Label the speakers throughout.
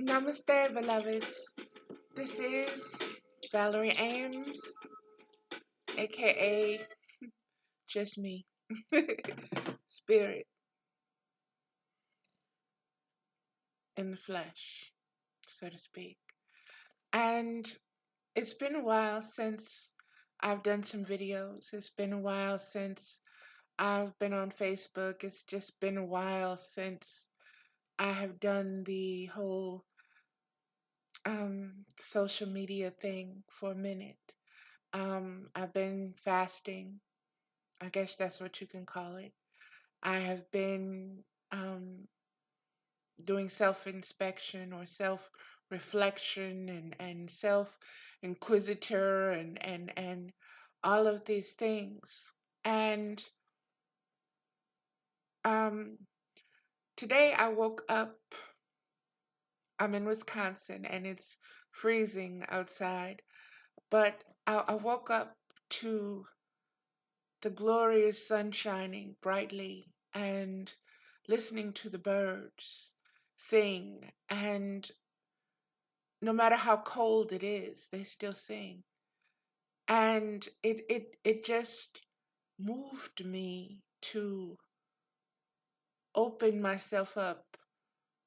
Speaker 1: Namaste, beloveds. This is Valerie Ames, aka just me, spirit in the flesh, so to speak. And it's been a while since I've done some videos. It's been a while since I've been on Facebook. It's just been a while since I have done the whole social media thing for a minute. I've been fasting. I guess that's what you can call it. I have been um, doing self inspection or self reflection and self inquisitor and all of these things. And um, today I woke up. I'm in Wisconsin and it's freezing outside, but I woke up to the glorious sun shining brightly and listening to the birds sing. And no matter how cold it is, they still sing. And it just moved me to open myself up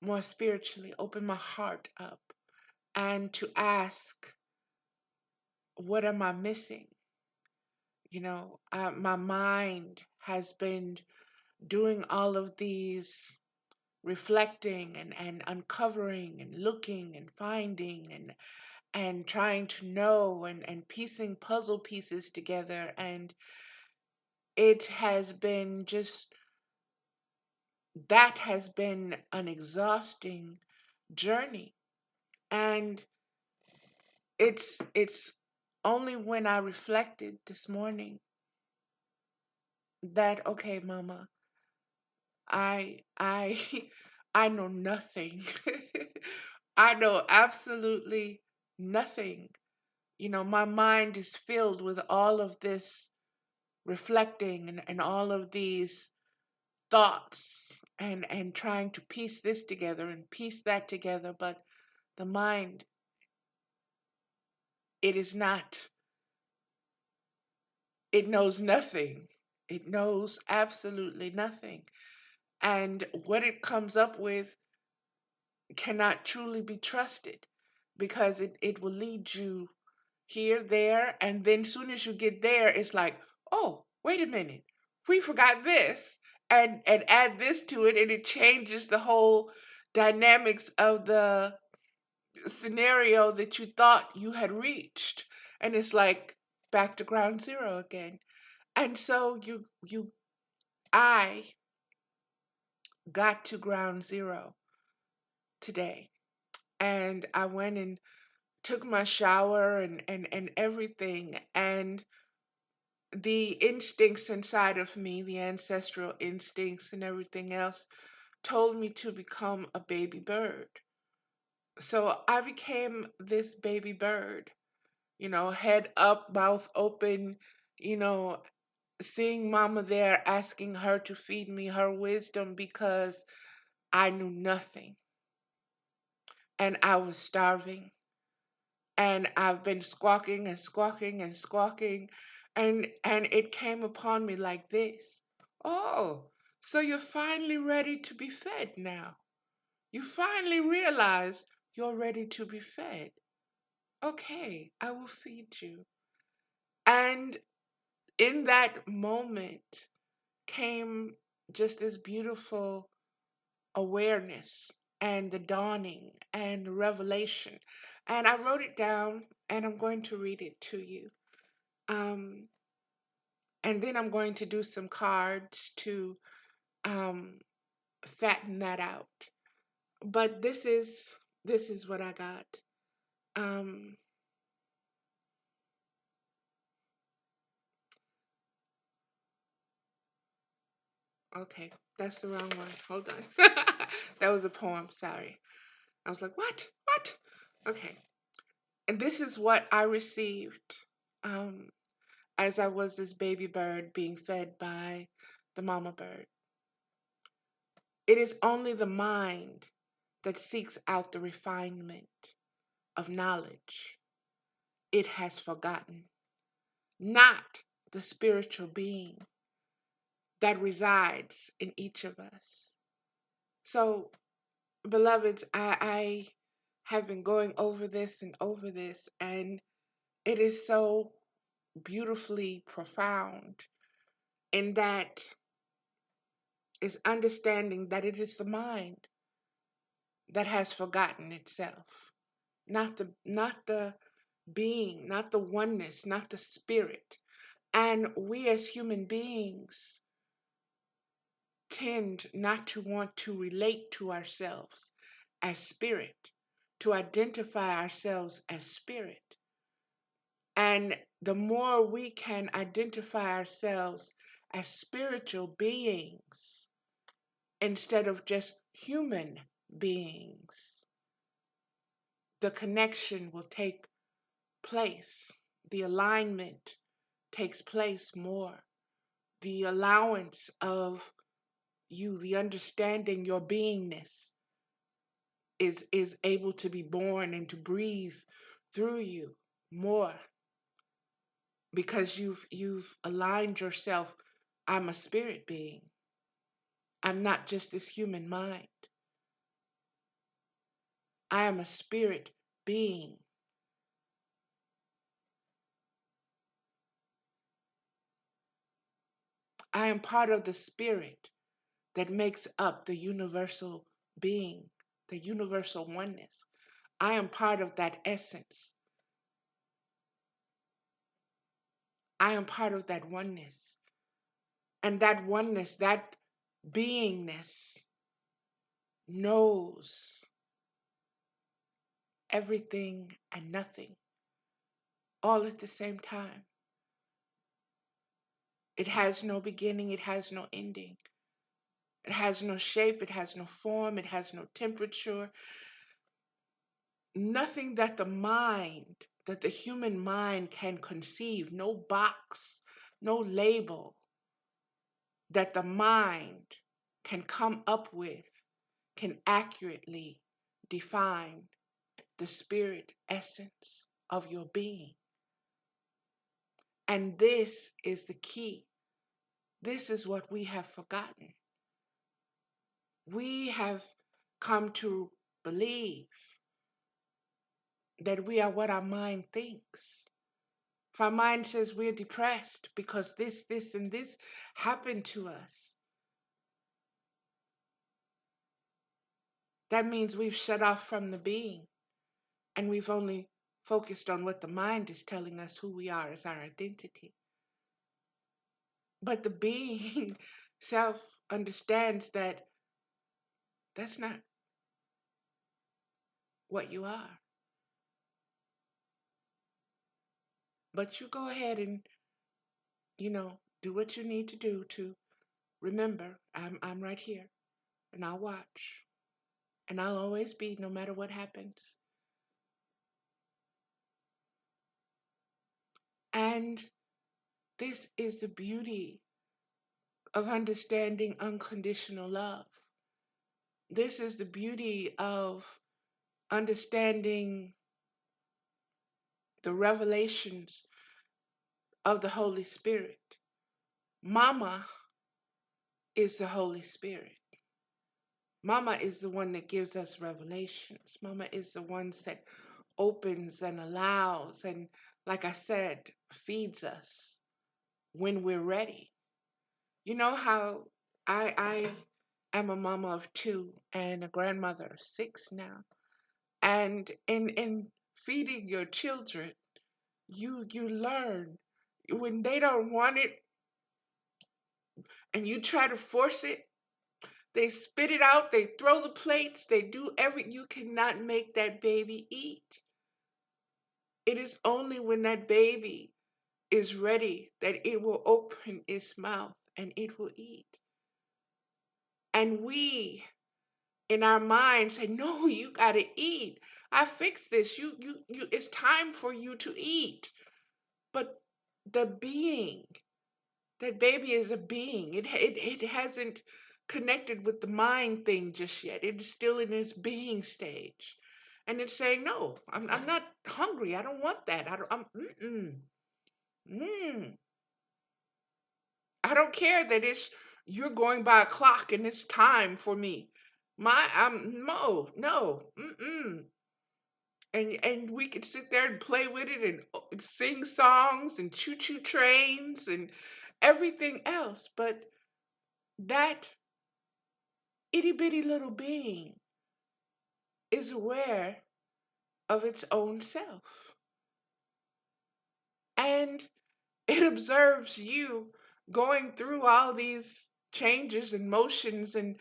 Speaker 1: more spiritually, open my heart up, and to ask, what am I missing? My mind has been doing all of these reflecting and uncovering and looking and finding and trying to know and piecing puzzle pieces together. And it has been just, that has been an exhausting journey. And it's only when I reflected this morning that, okay, mama, I I know nothing. I know absolutely nothing. My mind is filled with all of this reflecting and all of these thoughts and trying to piece this together and piece that together, but the mind, it is not, it knows nothing. It knows absolutely nothing. And what it comes up with cannot truly be trusted because it will lead you here, there, and then soon as you get there, it's like, oh, wait a minute, we forgot this, and add this to it, and it changes the whole dynamics of the scenario that you thought you had reached, and it's like back to ground zero again. And so I got to ground zero today, and I went and took my shower and everything, and the instincts inside of me, the ancestral instincts and everything else, told me to become a baby bird. So I became this baby bird, head up, mouth open, you know, seeing mama there, asking her to feed me her wisdom because I knew nothing and I was starving. And I've been squawking and squawking and squawking, and it came upon me like this. Oh, so you're finally ready to be fed now. You finally realize you're ready to be fed. Okay, I will feed you. And in that moment came just this beautiful awareness and the dawning and the revelation. And I wrote it down and I'm going to read it to you. Um, and then I'm going to do some cards to um, fatten that out. But this is what I got. Um, okay, that's the wrong one. Hold on. That was a poem. Sorry. I was like, what? What? Okay. And this is what I received um, as I was this baby bird being fed by the mama bird. It is only the mind that seeks out the refinement of knowledge, it has forgotten, not the spiritual being that resides in each of us. So, beloveds, I have been going over this and over this, and it is so beautifully profound in that is understanding that it is the mind that has forgotten itself, not the being, not the oneness, not the spirit. And we as human beings tend not to want to relate to ourselves as spirit, to identify ourselves as spirit. And the more we can identify ourselves as spiritual beings instead of just human beings, the connection will take place. The alignment takes place more. The allowance of you, the understanding your beingness is able to be born and to breathe through you more because you've aligned yourself. I'm a spirit being. I'm not just this human mind. I am a spirit being. I am part of the spirit that makes up the universal being, the universal oneness. I am part of that essence. I am part of that oneness. And that oneness, that beingness knows everything and nothing all at the same time. It has no beginning, it has no ending. It has no shape, it has no form, it has no temperature. Nothing that that the human mind can conceive, no box, no label that the mind can come up with can accurately define the spirit essence of your being. And this is the key. This is what we have forgotten. We have come to believe that we are what our mind thinks. If our mind says we're depressed because this, and this happened to us, that means we've shut off from the being and we've only focused on what the mind is telling us who we are as our identity. But the being self understands that that's not what you are. But you go ahead and, do what you need to do to remember I'm right here and I'll watch. And I'll always be no matter what happens. And this is the beauty of understanding unconditional love. This is the beauty of understanding the revelations of the Holy Spirit. Mama is the Holy Spirit. Mama is the one that gives us revelations. Mama is the one that opens and allows and, like I said, feeds us when we're ready. You know how I am a mama of two and a grandmother of six now. And in feeding your children, you learn when they don't want it and you try to force it, they spit it out, they throw the plates, they do you cannot make that baby eat. It is only when that baby is ready that it will open its mouth and it will eat. And we in our minds say, no, you gotta eat. I fixed this. It's time for you to eat. But the being, that baby is a being. It hasn't connected with the mind thing just yet. It is still in its being stage. And it's saying, no, I'm not hungry. I don't want that. Mm. I don't care that you're going by a clock and it's time for me. No. And we could sit there and play with it and sing songs and choo-choo trains and everything else, but that itty bitty little being is aware of its own self, and it observes you going through all these changes and motions and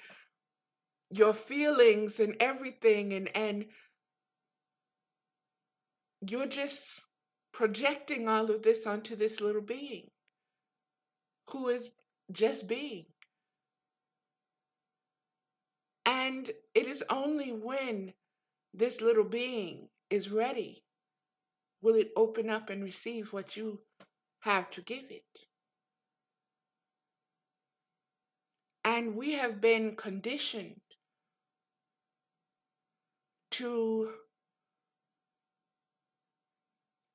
Speaker 1: your feelings and everything, and you're just projecting all of this onto this little being who is just being. And it is only when this little being is ready will it open up and receive what you have to give it. And we have been conditioned to,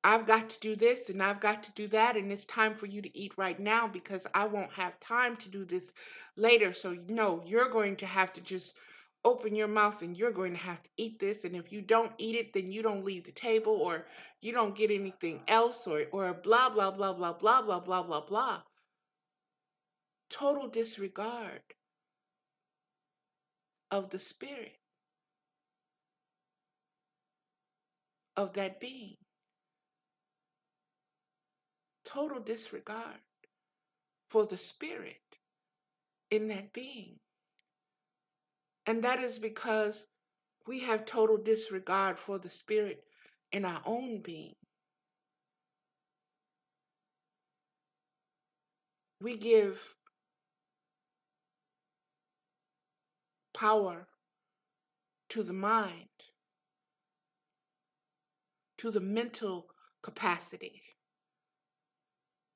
Speaker 1: I've got to do this and I've got to do that, and it's time for you to eat right now because I won't have time to do this later. So, no, you're going to have to just open your mouth and you're going to have to eat this. And if you don't eat it, then you don't leave the table or you don't get anything else or blah, blah, blah, blah, blah, blah, blah, blah, blah. Total disregard of the spirit of that being. Total disregard for the spirit in that being. And that is because we have total disregard for the spirit in our own being. We give power to the mind, to the mental capacity,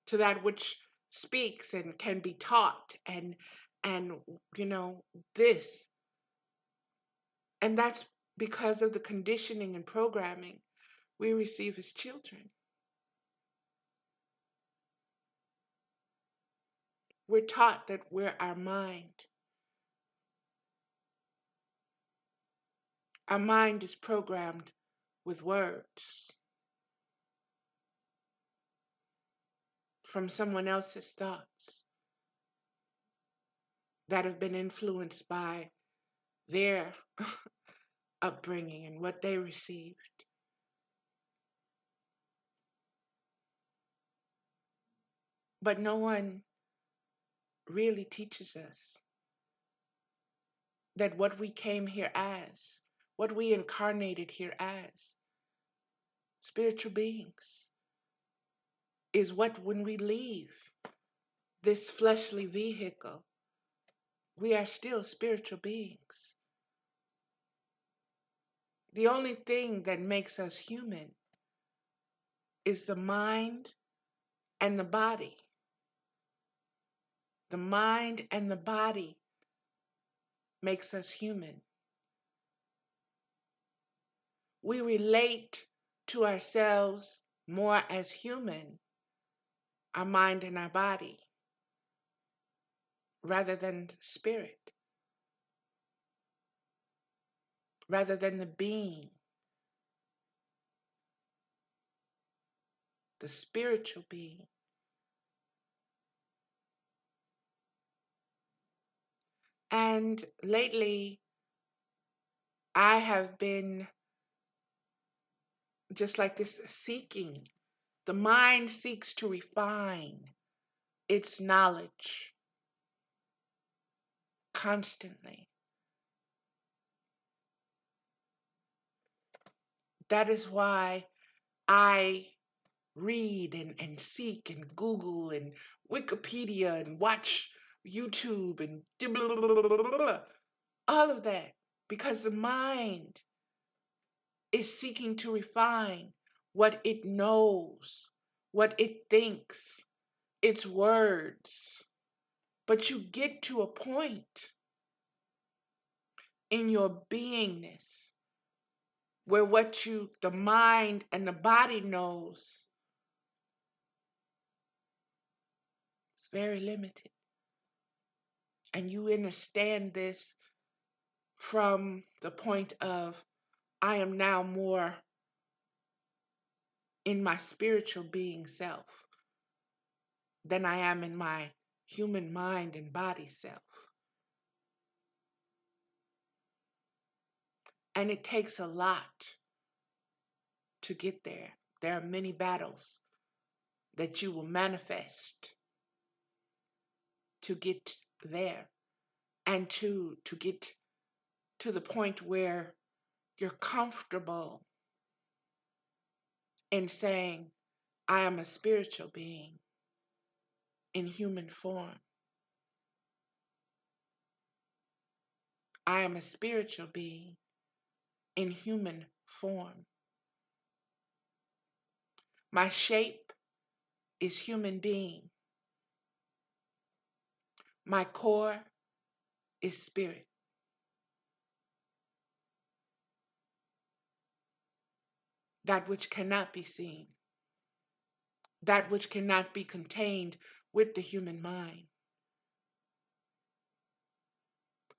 Speaker 1: to that which speaks and can be taught and you know this. And that's because of the conditioning and programming we receive as children. We're taught that we're our mind. Our mind is programmed with words from someone else's thoughts that have been influenced by their upbringing and what they received. But no one really teaches us that what we came here as, what we incarnated here as, spiritual beings, is what when we leave this fleshly vehicle, we are still spiritual beings. The only thing that makes us human is the mind and the body. The mind and the body makes us human. We relate to ourselves more as human, our mind and our body, rather than spirit, rather than the being, the spiritual being. And lately, I have been just like this seeking. The mind seeks to refine its knowledge constantly. That is why I read and seek and Google and Wikipedia and watch YouTube and all of that, because the mind is seeking to refine what it knows, what it thinks, its words. But you get to a point in your beingness, where what the mind and the body knows is very limited. And you understand this from the point of, I am now more in my spiritual being self than I am in my human mind and body self. And it takes a lot to get there. There are many battles that you will manifest to get there, and to get to the point where you're comfortable in saying, I am a spiritual being in human form. I am a spiritual being in human form. My shape is human being. My core is spirit. That which cannot be seen, that which cannot be contained with the human mind.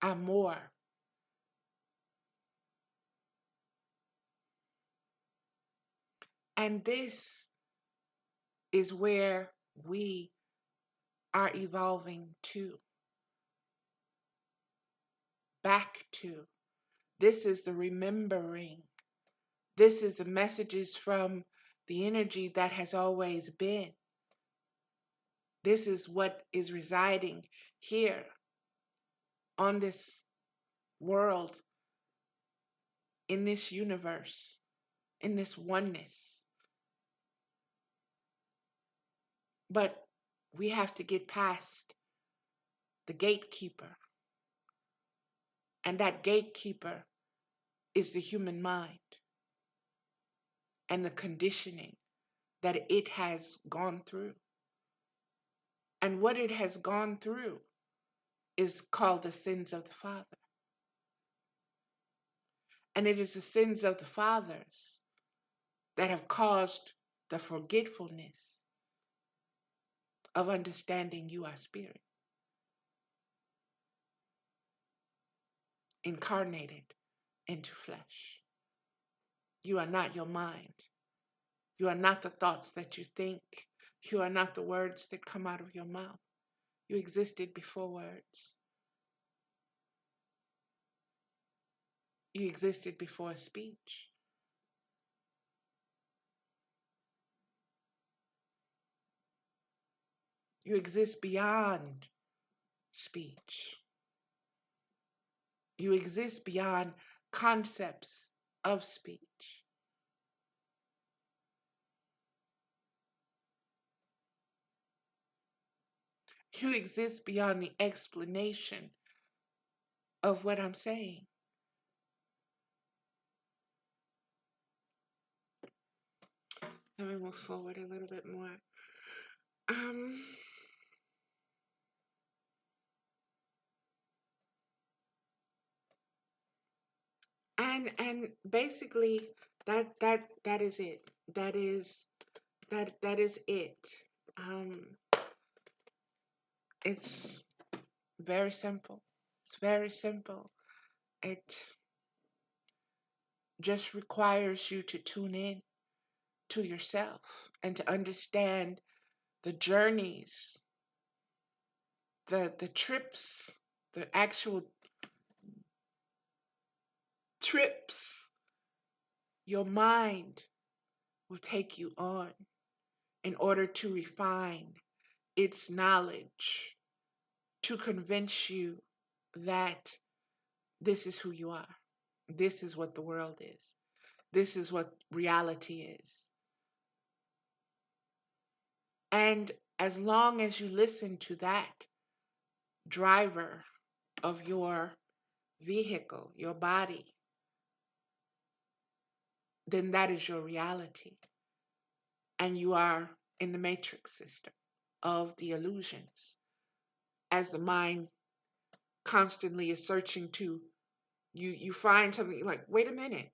Speaker 1: I'm more. And this is where we are evolving to, back to. This is the remembering. This is the messages from the energy that has always been. This is what is residing here on this world, in this universe, in this oneness. But we have to get past the gatekeeper. And that gatekeeper is the human mind and the conditioning that it has gone through. And what it has gone through is called the sins of the father. And it is the sins of the fathers that have caused the forgetfulness of understanding you are spirit, incarnated into flesh. You are not your mind. You are not the thoughts that you think. You are not the words that come out of your mouth. You existed before words. You existed before speech. You exist beyond speech. You exist beyond concepts of speech. You exist beyond the explanation of what I'm saying. Let me move forward a little bit more. Um, and basically that is it. That is it. Um, it's very simple. It's very simple. It just requires you to tune in to yourself and to understand the journeys, the trips, the actual trips your mind will take you on in order to refine its knowledge, to convince you that this is who you are. This is what the world is. This is what reality is. And as long as you listen to that driver of your vehicle, your body, then that is your reality. And you are in the matrix system of the illusions, as the mind constantly is searching to You find something like, wait a minute,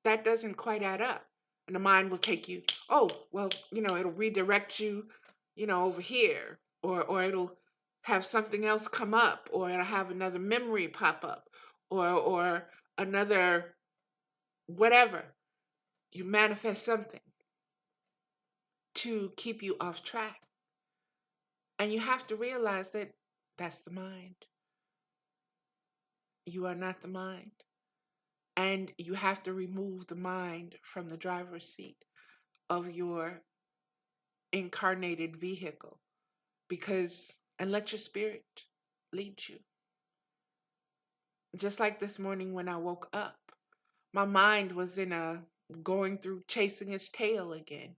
Speaker 1: that doesn't quite add up. And the mind will take you, oh, well, it'll redirect you, over here, or it'll have something else come up, or it'll have another memory pop up, or another whatever. You manifest something to keep you off track. And you have to realize that that's the mind. You are not the mind. And you have to remove the mind from the driver's seat of your incarnated vehicle, and let your spirit lead you. Just like this morning when I woke up, my mind was going through chasing its tail again.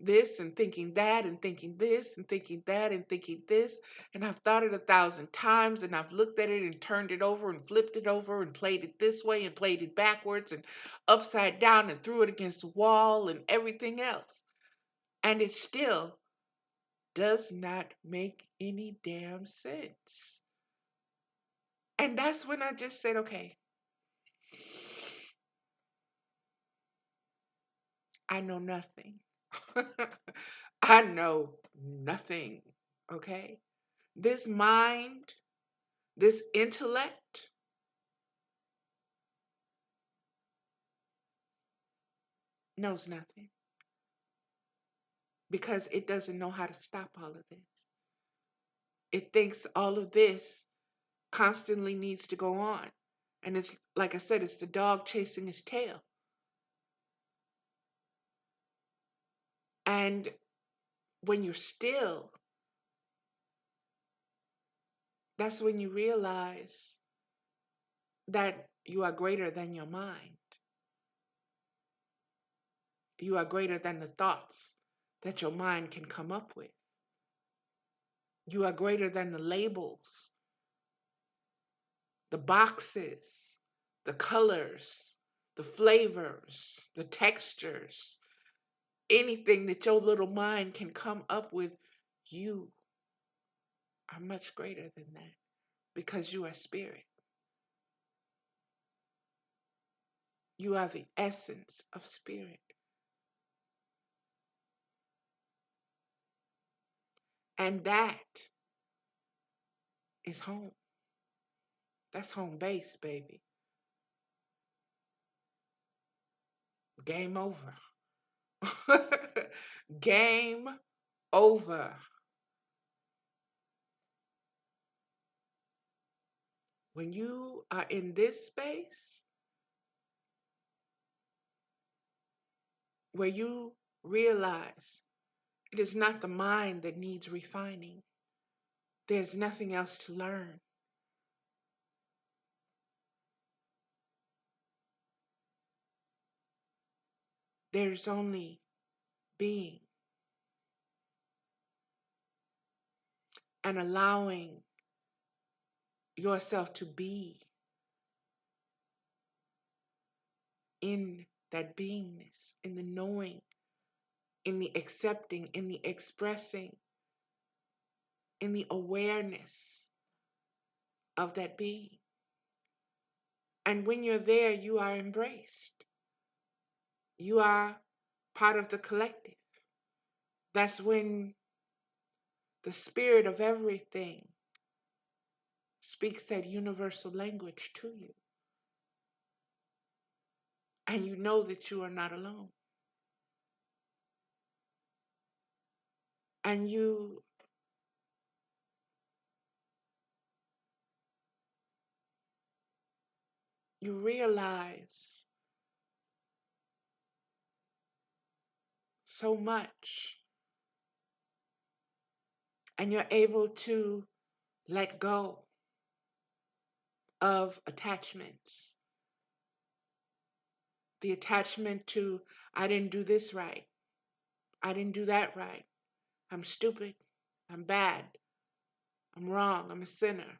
Speaker 1: This and thinking that and thinking this and thinking that and thinking this. And I've thought it 1,000 times, and I've looked at it and turned it over and flipped it over and played it this way and played it backwards and upside down and threw it against the wall and everything else. And it still does not make any damn sense. And that's when I just said, okay, I know nothing. I know nothing. Okay? This mind, this intellect, knows nothing because it doesn't know how to stop all of this. It thinks all of this constantly needs to go on. And it's like I said, it's the dog chasing his tail. And when you're still, that's when you realize that you are greater than your mind. You are greater than the thoughts that your mind can come up with. You are greater than the labels, the boxes, the colors, the flavors, the textures, anything that your little mind can come up with. You are much greater than that because you are spirit. You are the essence of spirit. And that is home. That's home base, baby. Game over. Game over. When you are in this space where you realize it is not the mind that needs refining, there's nothing else to learn. There's only being and allowing yourself to be in that beingness, in the knowing, in the accepting, in the expressing, in the awareness of that being. And when you're there, you are embraced. You are part of the collective. That's when the spirit of everything speaks that universal language to you. And you know that you are not alone. And you realize so much. And you're able to let go of attachments. The attachment to, I didn't do this right. I didn't do that right. I'm stupid. I'm bad. I'm wrong. I'm a sinner.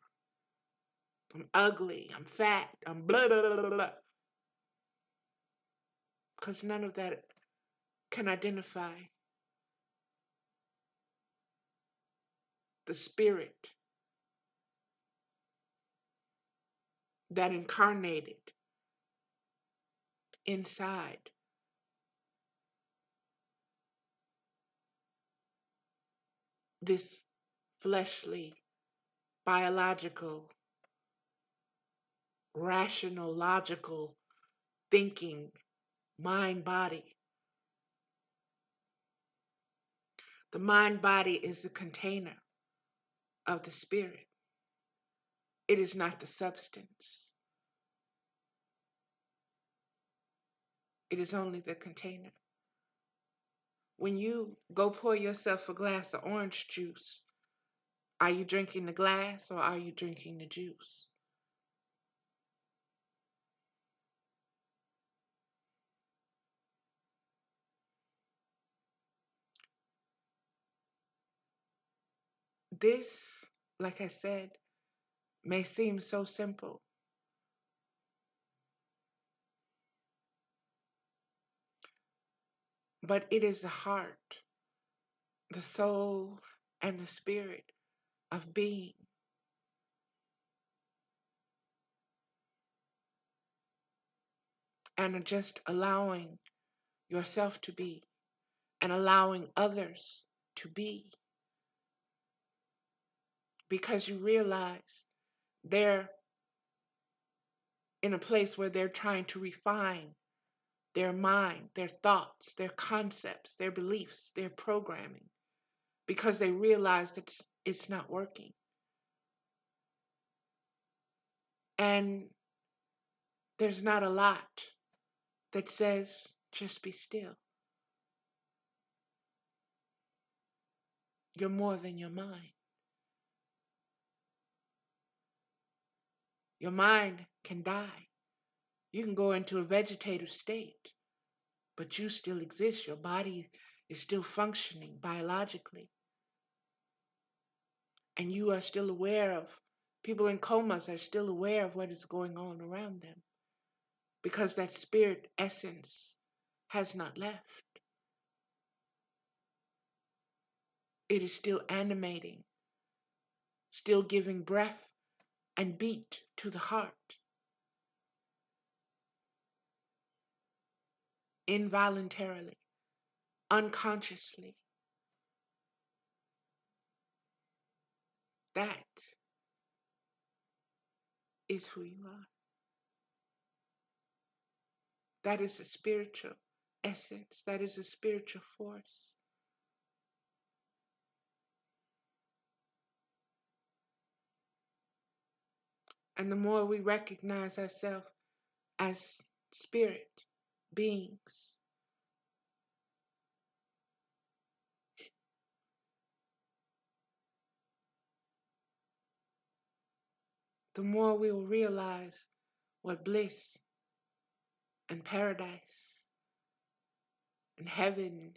Speaker 1: I'm ugly. I'm fat. I'm blah, blah, blah, blah, blah. Because none of that can identify the spirit that incarnated inside this fleshly, biological, rational, logical thinking mind body. The mind body is the container of the spirit, it is not the substance, it is only the container. When you go pour yourself a glass of orange juice, are you drinking the glass or are you drinking the juice? This, like I said, may seem so simple, but it is the heart, the soul, and the spirit of being. And just allowing yourself to be and allowing others to be, because you realize they're in a place where they're trying to refine their mind, their thoughts, their concepts, their beliefs, their programming, because they realize that it's not working. And there's not a lot that says, just be still. You're more than your mind. Your mind can die. You can go into a vegetative state, but you still exist. Your body is still functioning biologically. And you are still aware of, people in comas are still aware of what is going on around them, because that spirit essence has not left. It is still animating, still giving breath and beat to the heart, involuntarily, unconsciously. That is who you are. That is a spiritual essence. That is a spiritual force. And the more we recognize ourselves as spirit beings, the more we will realize what bliss and paradise and heaven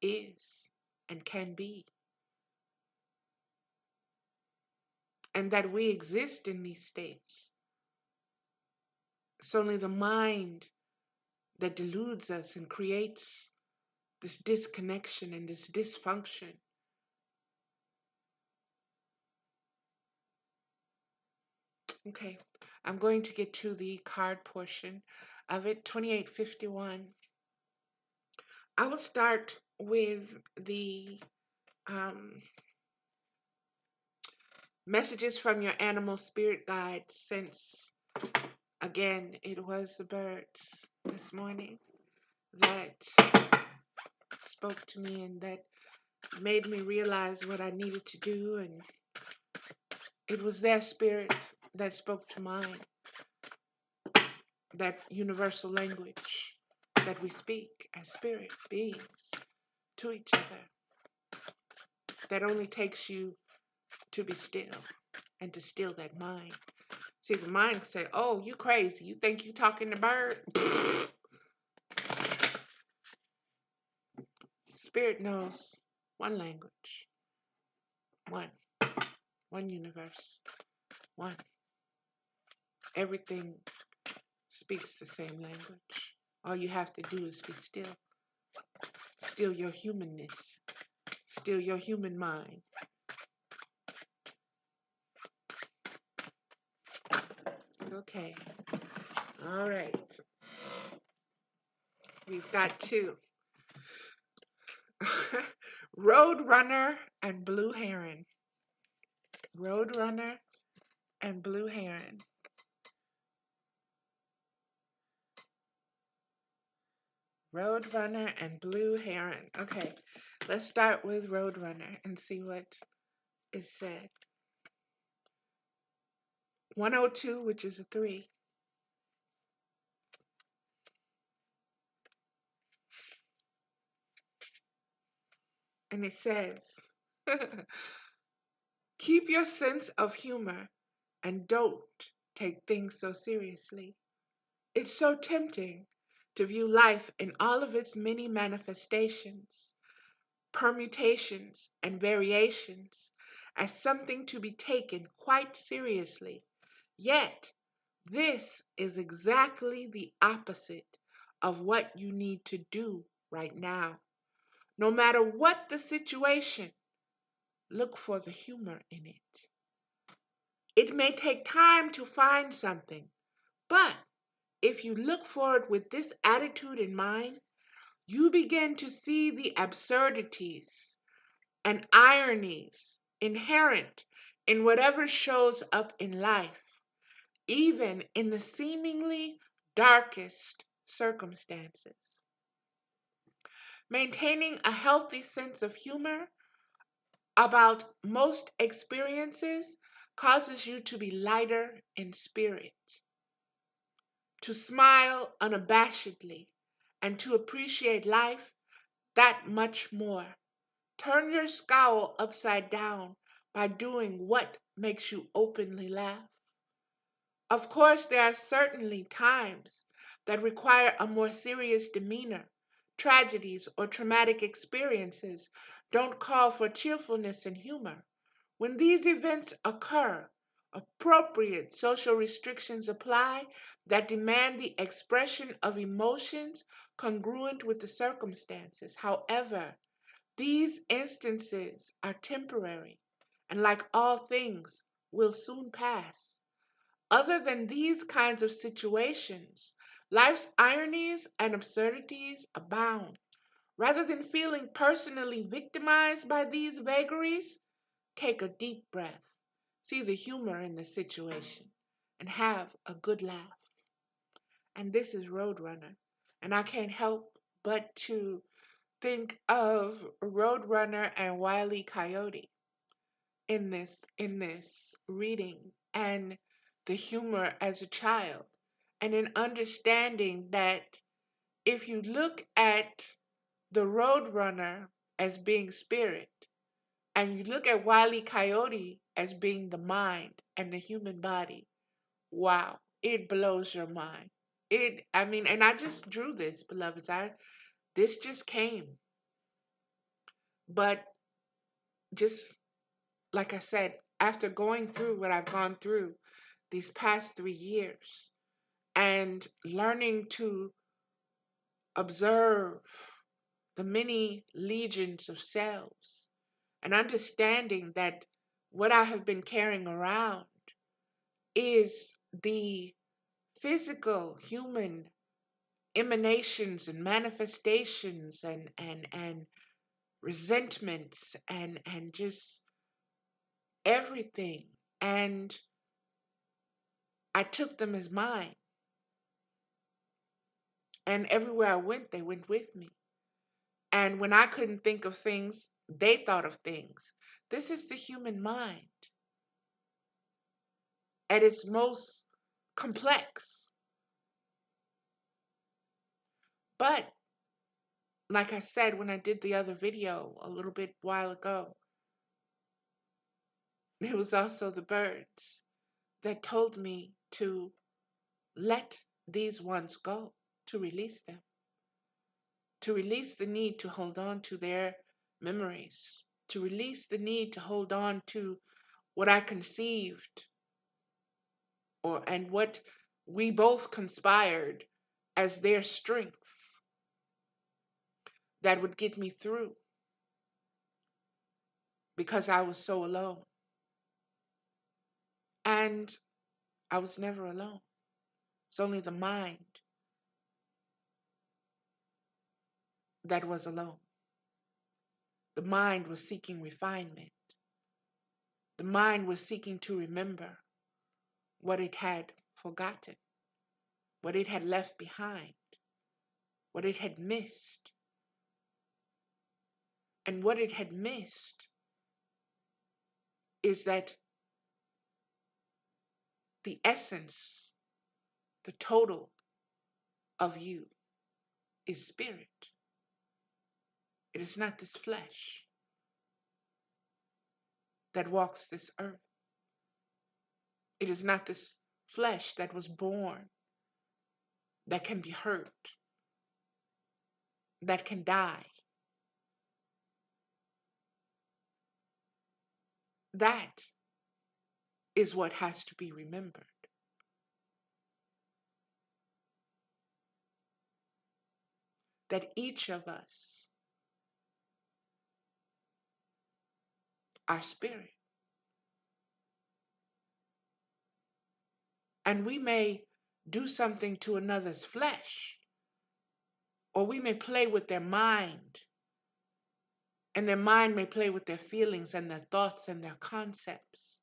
Speaker 1: is and can be. And that we exist in these states. It's only the mind that deludes us and creates this disconnection and this dysfunction. Okay, I'm going to get to the card portion of it, 2851. I will start with the messages from your animal spirit guide, since, again, it was the birds this morning that spoke to me and that made me realize what I needed to do, and it was their spirit that spoke to mine, that universal language that we speak as spirit beings to each other, that only takes you to be still and to still that mind. See, the mind say, oh, you crazy, you think you talking to bird? Spirit knows one language, one universe, one. Everything speaks the same language. All you have to do is be still. Still your humanness. Still your human mind. Okay. All right. We've got two. Roadrunner and Blue Heron. Roadrunner and Blue Heron. Roadrunner and Blue Heron. Okay, let's start with Roadrunner and see what is said. 102, which is a 3. And it says, keep your sense of humor and don't take things so seriously. It's so tempting to view life in all of its many manifestations, permutations, and variations as something to be taken quite seriously. Yet, this is exactly the opposite of what you need to do right now. No matter what the situation, look for the humor in it. It may take time to find something, but if you look for it with this attitude in mind, you begin to see the absurdities and ironies inherent in whatever shows up in life, even in the seemingly darkest circumstances. Maintaining a healthy sense of humor about most experiences causes you to be lighter in spirit, to smile unabashedly, and to appreciate life that much more. Turn your scowl upside down by doing what makes you openly laugh. Of course, there are certainly times that require a more serious demeanor. Tragedies or traumatic experiences don't call for cheerfulness and humor. When these events occur, appropriate social restrictions apply that demand the expression of emotions congruent with the circumstances. However, these instances are temporary and, like all things, will soon pass. Other than these kinds of situations, life's ironies and absurdities abound. Rather than feeling personally victimized by these vagaries, take a deep breath, see the humor in the situation, and have a good laugh. And this is Roadrunner. And I can't help but to think of Roadrunner and Wile E. Coyote in this reading, and the humor as a child, and in understanding that if you look at the Roadrunner as being spirit, and you look at Wile E. Coyote as being the mind and the human body, wow, it blows your mind. And I just drew this, beloveds. This just came. But just like I said, after going through what I've gone through these past 3 years and learning to observe the many legions of cells and understanding that what I have been carrying around is the physical human emanations and manifestations and resentments and just everything. And I took them as mine. And everywhere I went, they went with me. And when I couldn't think of things, they thought of things. This is the human mind at its most complex. But like I said when I did the other video a little bit while ago, it was also the birds that told me to let these ones go, to release them, to release the need to hold on to their memories, to release the need to hold on to what I conceived and what we both conspired as their strength that would get me through because I was so alone. And I was never alone. It's only the mind that was alone. The mind was seeking refinement. The mind was seeking to remember what it had forgotten, what it had left behind, what it had missed. And what it had missed is that the essence, the total of you is spirit. It is not this flesh that walks this earth. It is not this flesh that was born, that can be hurt, that can die. That is what has to be remembered. That each of us are spirit. And we may do something to another's flesh, or we may play with their mind, and their mind may play with their feelings and their thoughts and their concepts.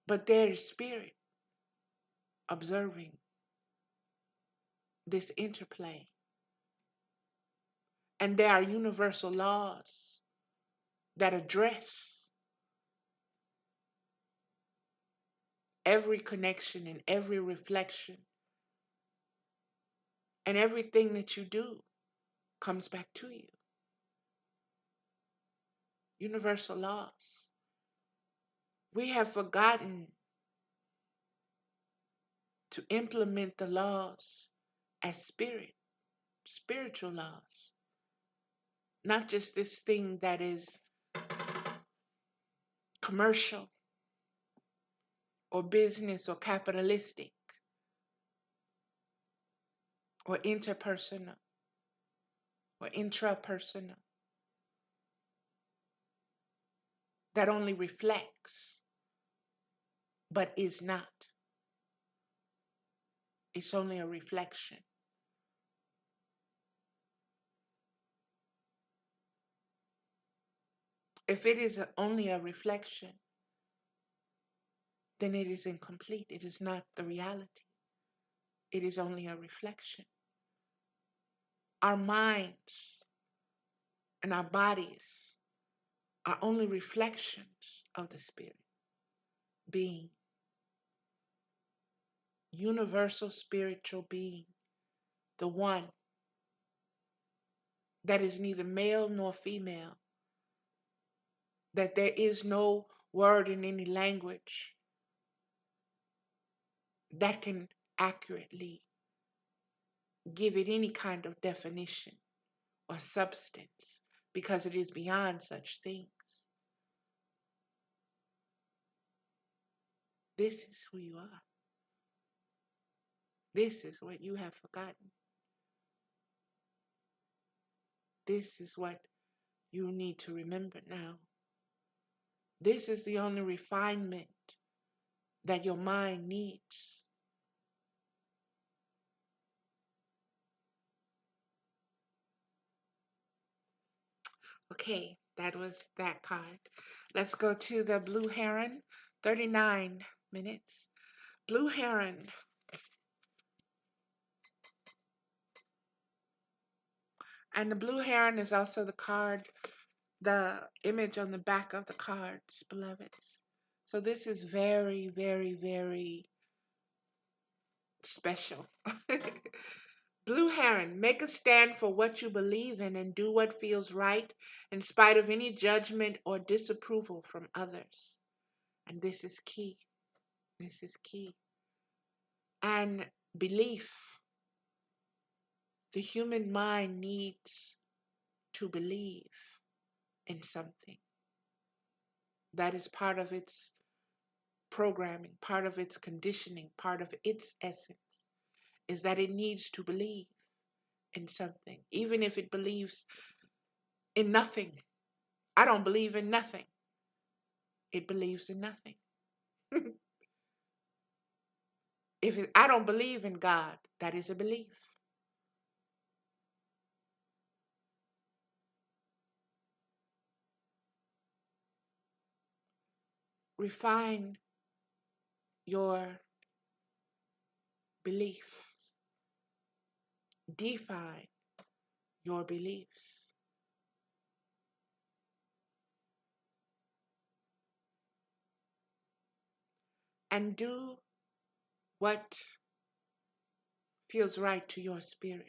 Speaker 1: But there is spirit observing this interplay. And there are universal laws that address every connection and every reflection. And everything that you do comes back to you. Universal laws. We have forgotten to implement the laws as spirit, spiritual laws. Not just this thing that is commercial or business or capitalistic or interpersonal or intrapersonal, that only reflects but is not. It's only a reflection. If it is only a reflection, then it is incomplete. It is not the reality. It is only a reflection. Our minds and our bodies are only reflections of the spirit being, universal spiritual being, the one that is neither male nor female, that there is no word in any language that can accurately give it any kind of definition or substance, because it is beyond such things. This is who you are. This is what you have forgotten. This is what you need to remember now. This is the only refinement that your mind needs. Okay, that was that card. Let's go to the Blue Heron, 39 minutes. Blue Heron. And the Blue Heron is also the card, the image on the back of the cards, beloveds. So this is very, very, very special. Blue Heron, make a stand for what you believe in and do what feels right in spite of any judgment or disapproval from others. And this is key. This is key. And belief. The human mind needs to believe in something. That is part of its programming, part of its conditioning, part of its essence, is that it needs to believe in something, even if it believes in nothing. I don't believe in nothing. It believes in nothing. I don't believe in God, that is a belief. Refine your beliefs. Define your beliefs. And do what feels right to your spirit.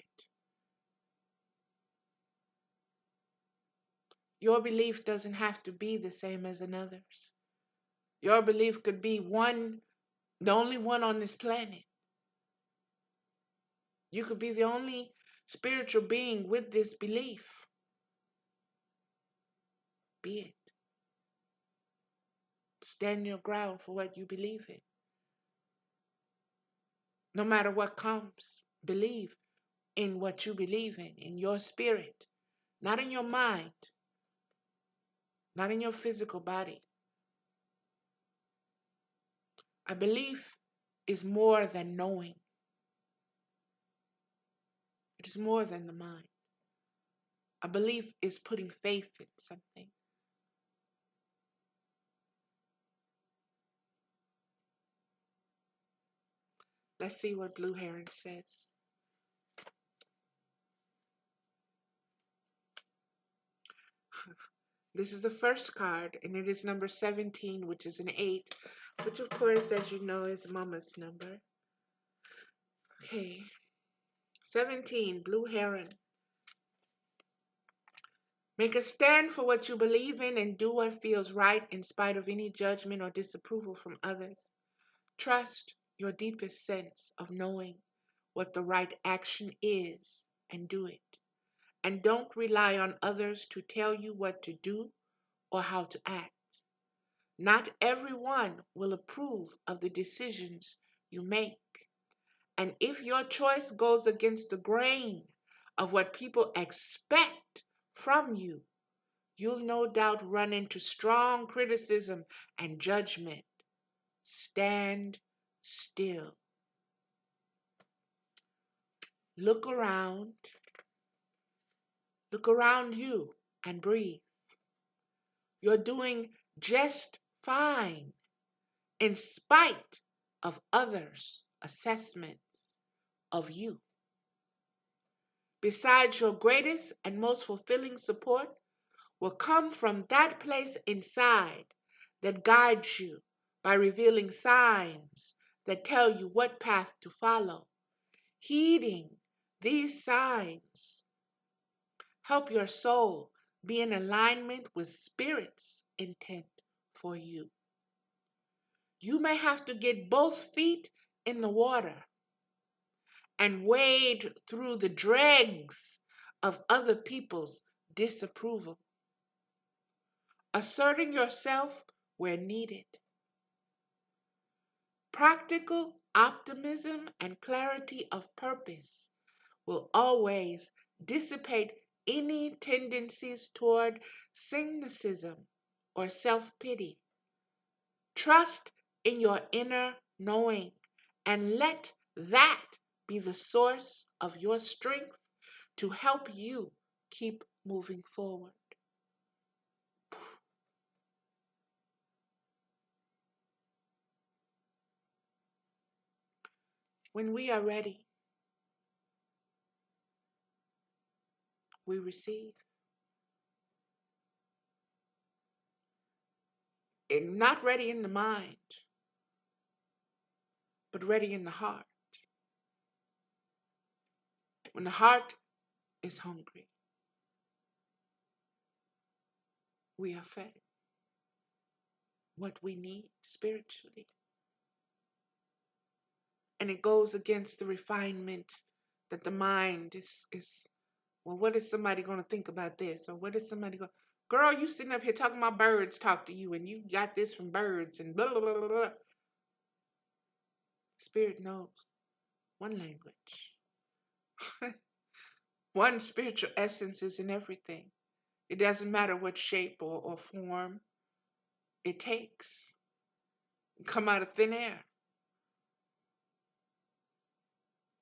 Speaker 1: Your belief doesn't have to be the same as another's. Your belief could be the only one on this planet. You could be the only spiritual being with this belief. Be it. Stand your ground for what you believe in. No matter what comes, believe in what you believe in your spirit, not in your mind, not in your physical body. A belief is more than knowing. It is more than the mind. A belief is putting faith in something. Let's see what Blue Heron says. This is the first card, and it is number 17, which is an 8, which of course, as you know, is Mama's number. Okay. 17, Blue Heron. Make a stand for what you believe in and do what feels right in spite of any judgment or disapproval from others. Trust your deepest sense of knowing what the right action is and do it. And don't rely on others to tell you what to do or how to act. Not everyone will approve of the decisions you make. And if your choice goes against the grain of what people expect from you, you'll no doubt run into strong criticism and judgment. Stand still. Look around. Look around you and breathe. You're doing just fine in spite of others' assessments of you. Besides, your greatest and most fulfilling support will come from that place inside that guides you by revealing signs that tell you what path to follow. Heeding these signs help your soul be in alignment with Spirit's intent for you. You may have to get both feet in the water and wade through the dregs of other people's disapproval, asserting yourself where needed. Practical optimism and clarity of purpose will always dissipate any tendencies toward cynicism or self-pity. Trust in your inner knowing and let that be the source of your strength to help you keep moving forward. When we are ready, we receive. And not ready in the mind, but ready in the heart. When the heart is hungry, we are fed what we need spiritually. And it goes against the refinement that the mind is well, what is somebody going to think about this? Or what is somebody going, girl, you sitting up here talking about birds talk to you and you got this from birds and blah, blah, blah, blah, blah. Spirit knows one language. One spiritual essence is in everything. It doesn't matter what shape or form it takes. Come out of thin air.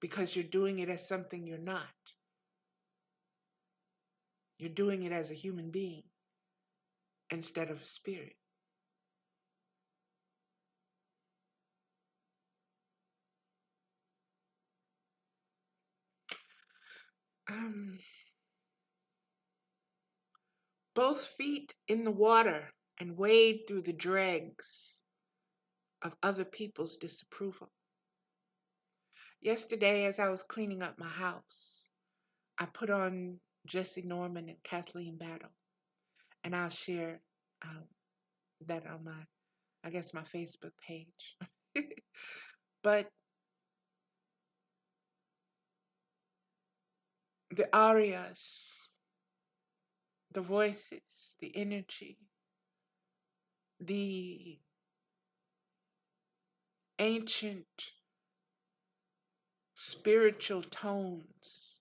Speaker 1: because you're doing it as something you're not. You're doing it as a human being instead of a spirit. Um, Both feet in the water and wade through the dregs of other people's disapproval. Yesterday, as I was cleaning up my house, I put on Jesse Norman and Kathleen Battle, and I'll share um, that on my Facebook page. But the arias, the voices, the energy, the ancient spiritual tones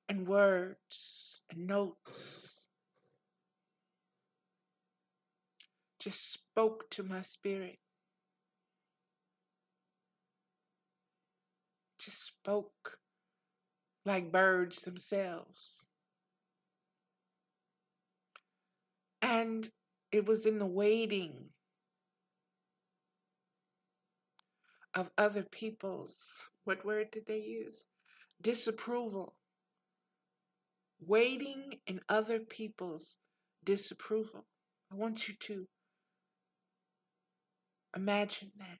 Speaker 1: and words and notes just spoke to my spirit, just spoke like birds themselves. And it was in the waiting of other people's, what word did they use? Disapproval. Waiting in other people's disapproval. I want you to imagine that.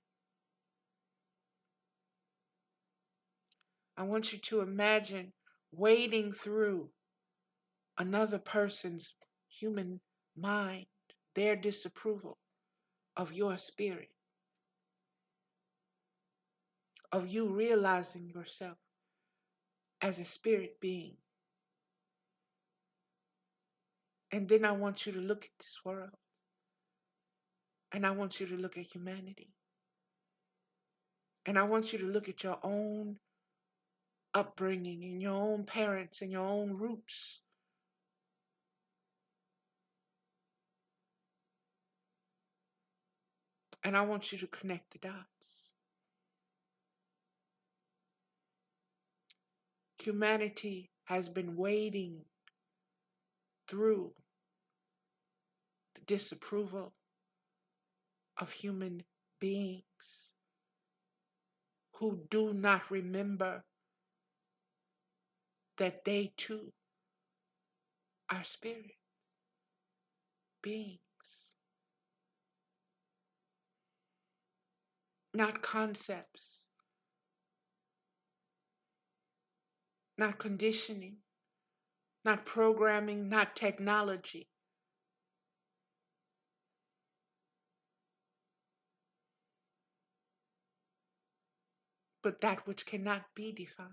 Speaker 1: I want you to imagine wading through another person's human mind, their disapproval of your spirit, of you realizing yourself as a spirit being. And then I want you to look at this world, and I want you to look at humanity, and I want you to look at your own upbringing and your own parents and your own roots. And I want you to connect the dots. Humanity has been wading through the disapproval of human beings who do not remember that they too are spirit beings, not concepts, not conditioning, not programming, not technology, but that which cannot be defined,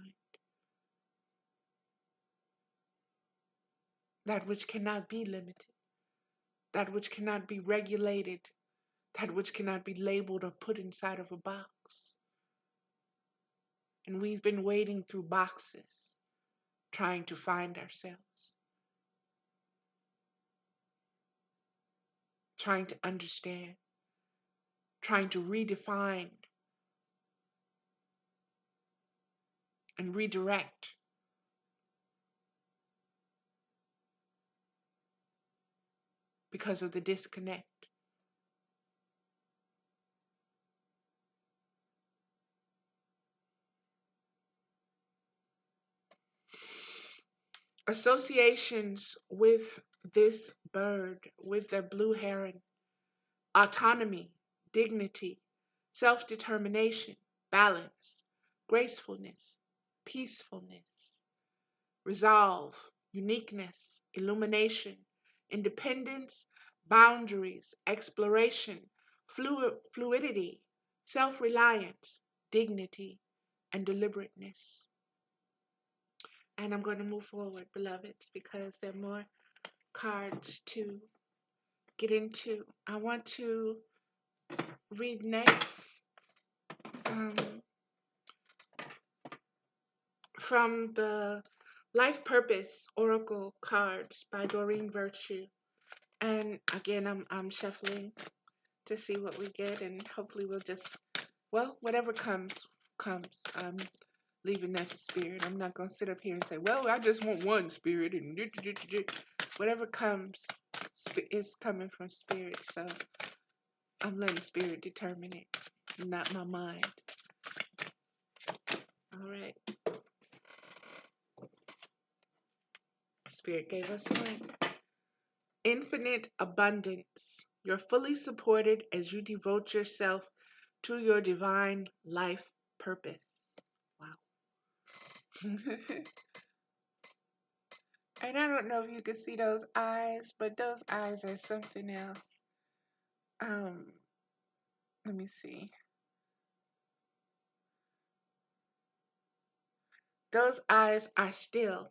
Speaker 1: that which cannot be limited, that which cannot be regulated, that which cannot be labeled or put inside of a box. And we've been wading through boxes, trying to find ourselves, trying to understand, trying to redefine and redirect. Because of the disconnect. Associations with this bird, with the blue heron: autonomy, dignity, self-determination, balance, gracefulness, peacefulness, resolve, uniqueness, illumination, independence, boundaries, exploration, fluidity, self-reliance, dignity, and deliberateness. And I'm going to move forward, beloveds, because there are more cards to get into. I want to read next um, from the Life Purpose Oracle cards by Doreen Virtue. And again, I'm shuffling to see what we get, and hopefully we'll just, well, whatever comes, comes. leaving that to spirit. I'm not going to sit up here and say, well, I just want one spirit. And whatever comes is coming from spirit. So I'm letting spirit determine it, not my mind. All right. Spirit gave us one. Infinite abundance. You're fully supported as you devote yourself to your divine life purpose. Wow. And I don't know if you can see those eyes, but those eyes are something else. Let me see. Those eyes are still.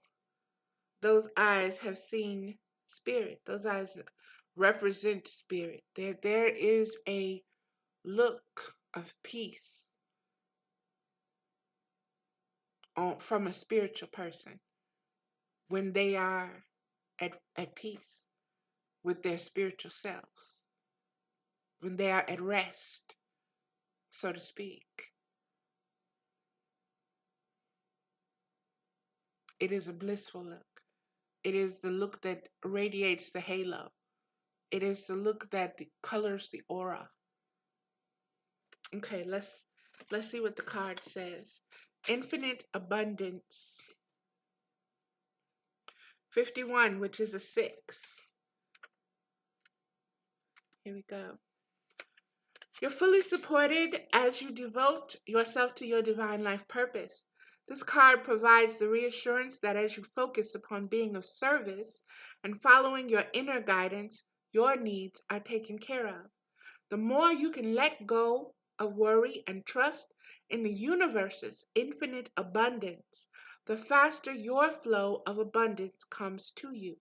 Speaker 1: Those eyes have seen spirit. Those eyes represent spirit. There is a look of peace from a spiritual person when they are at peace with their spiritual selves, when they are at rest, so to speak. It is a blissful look. It is the look that radiates the halo. It is the look that colors the aura. Okay, let's see what the card says. Infinite abundance. 51, which is a 6. Here we go. You're fully supported as you devote yourself to your divine life purpose. This card provides the reassurance that as you focus upon being of service and following your inner guidance, your needs are taken care of. The more you can let go of worry and trust in the universe's infinite abundance, the faster your flow of abundance comes to you.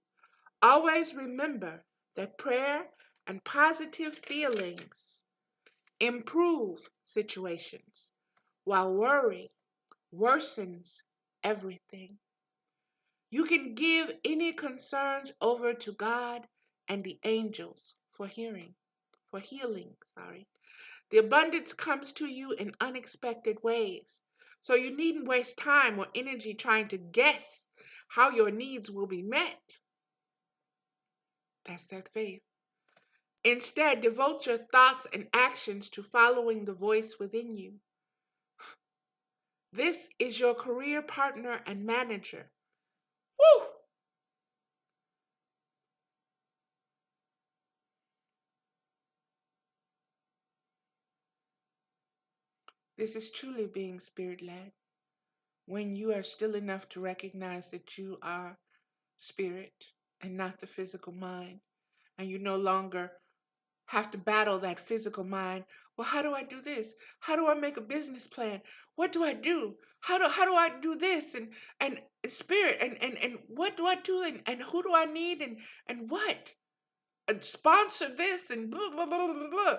Speaker 1: Always remember that prayer and positive feelings improve situations, while worry worsens everything. You can give any concerns over to God and the angels for healing. The abundance comes to you in unexpected ways. So you needn't waste time or energy trying to guess how your needs will be met. That's that faith. Instead, devote your thoughts and actions to following the voice within you. This is your career partner and manager. Woo! This is truly being spirit-led. When you are still enough to recognize that you are spirit and not the physical mind, and you no longer have to battle that physical mind. Well, how do I do this? How do I make a business plan? What do I do? How do I do this? And spirit and what do I do and who do I need and what? And sponsor this and blah blah blah blah blah.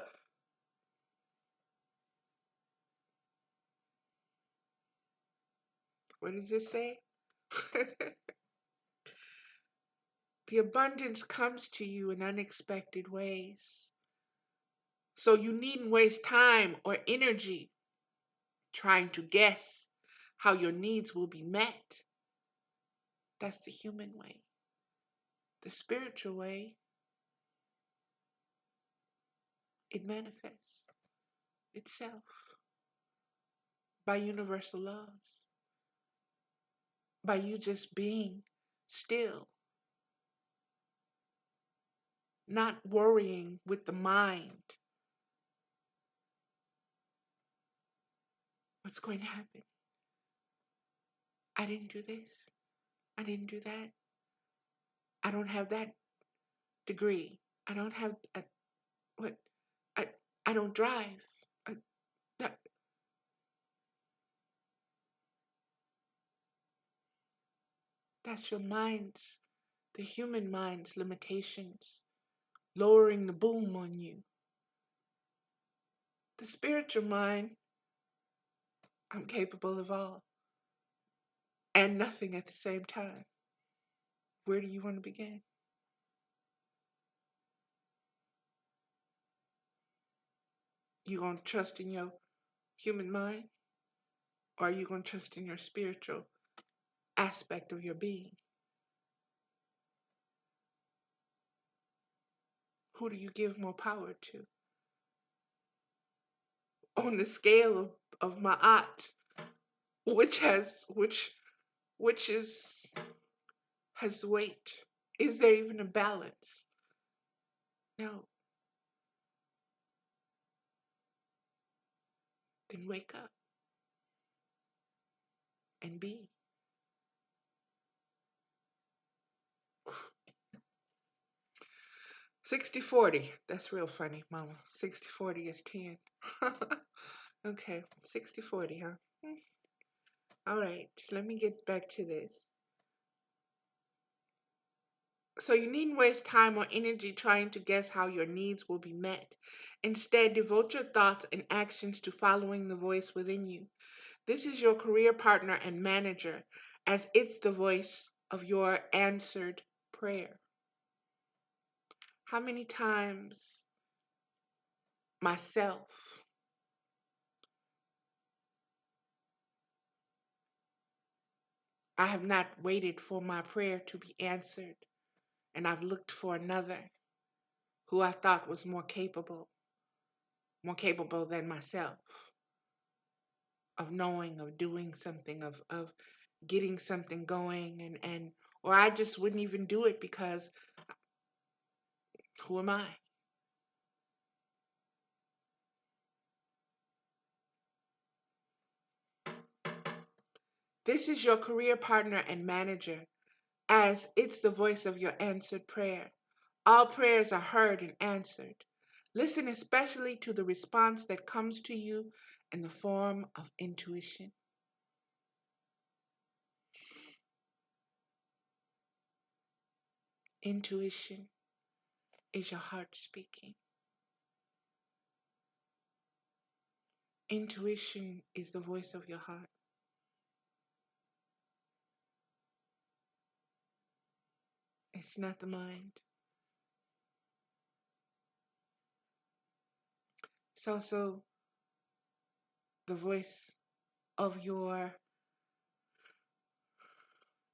Speaker 1: What does it say? The abundance comes to you in unexpected ways. So you needn't waste time or energy trying to guess how your needs will be met. That's the human way. The spiritual way, it manifests itself by universal laws, by you just being still, not worrying with the mind. What's going to happen? I didn't do this. I didn't do that. I don't have that degree. I don't have what? I I don't drive. I, that, that's your mind's, the human mind's limitations, lowering the boom on you. The spiritual mind, I'm capable of all and nothing at the same time. Where do you want to begin? You gonna trust in your human mind, Or are you going to trust in your spiritual aspect of your being? Who do you give more power to? On the scale of Ma'at, which has which is has the weight? Is there even a balance? No. Then wake up and be. 60-40. That's real funny, Mama. 60-40 is 10. Okay, 60-40, huh? All right, let me get back to this. So you needn't waste time or energy trying to guess how your needs will be met. Instead, devote your thoughts and actions to following the voice within you. This is your career partner and manager, as it's the voice of your answered prayer. How many times myself I have not waited for my prayer to be answered, and I've looked for another who I thought was more capable than myself, of knowing, of doing something, of getting something going, and or I just wouldn't even do it because who am I? This is your career partner and manager, as it's the voice of your answered prayer. All prayers are heard and answered. Listen especially to the response that comes to you in the form of intuition. Intuition is your heart speaking. Intuition is the voice of your heart. It's not the mind. It's also the voice of your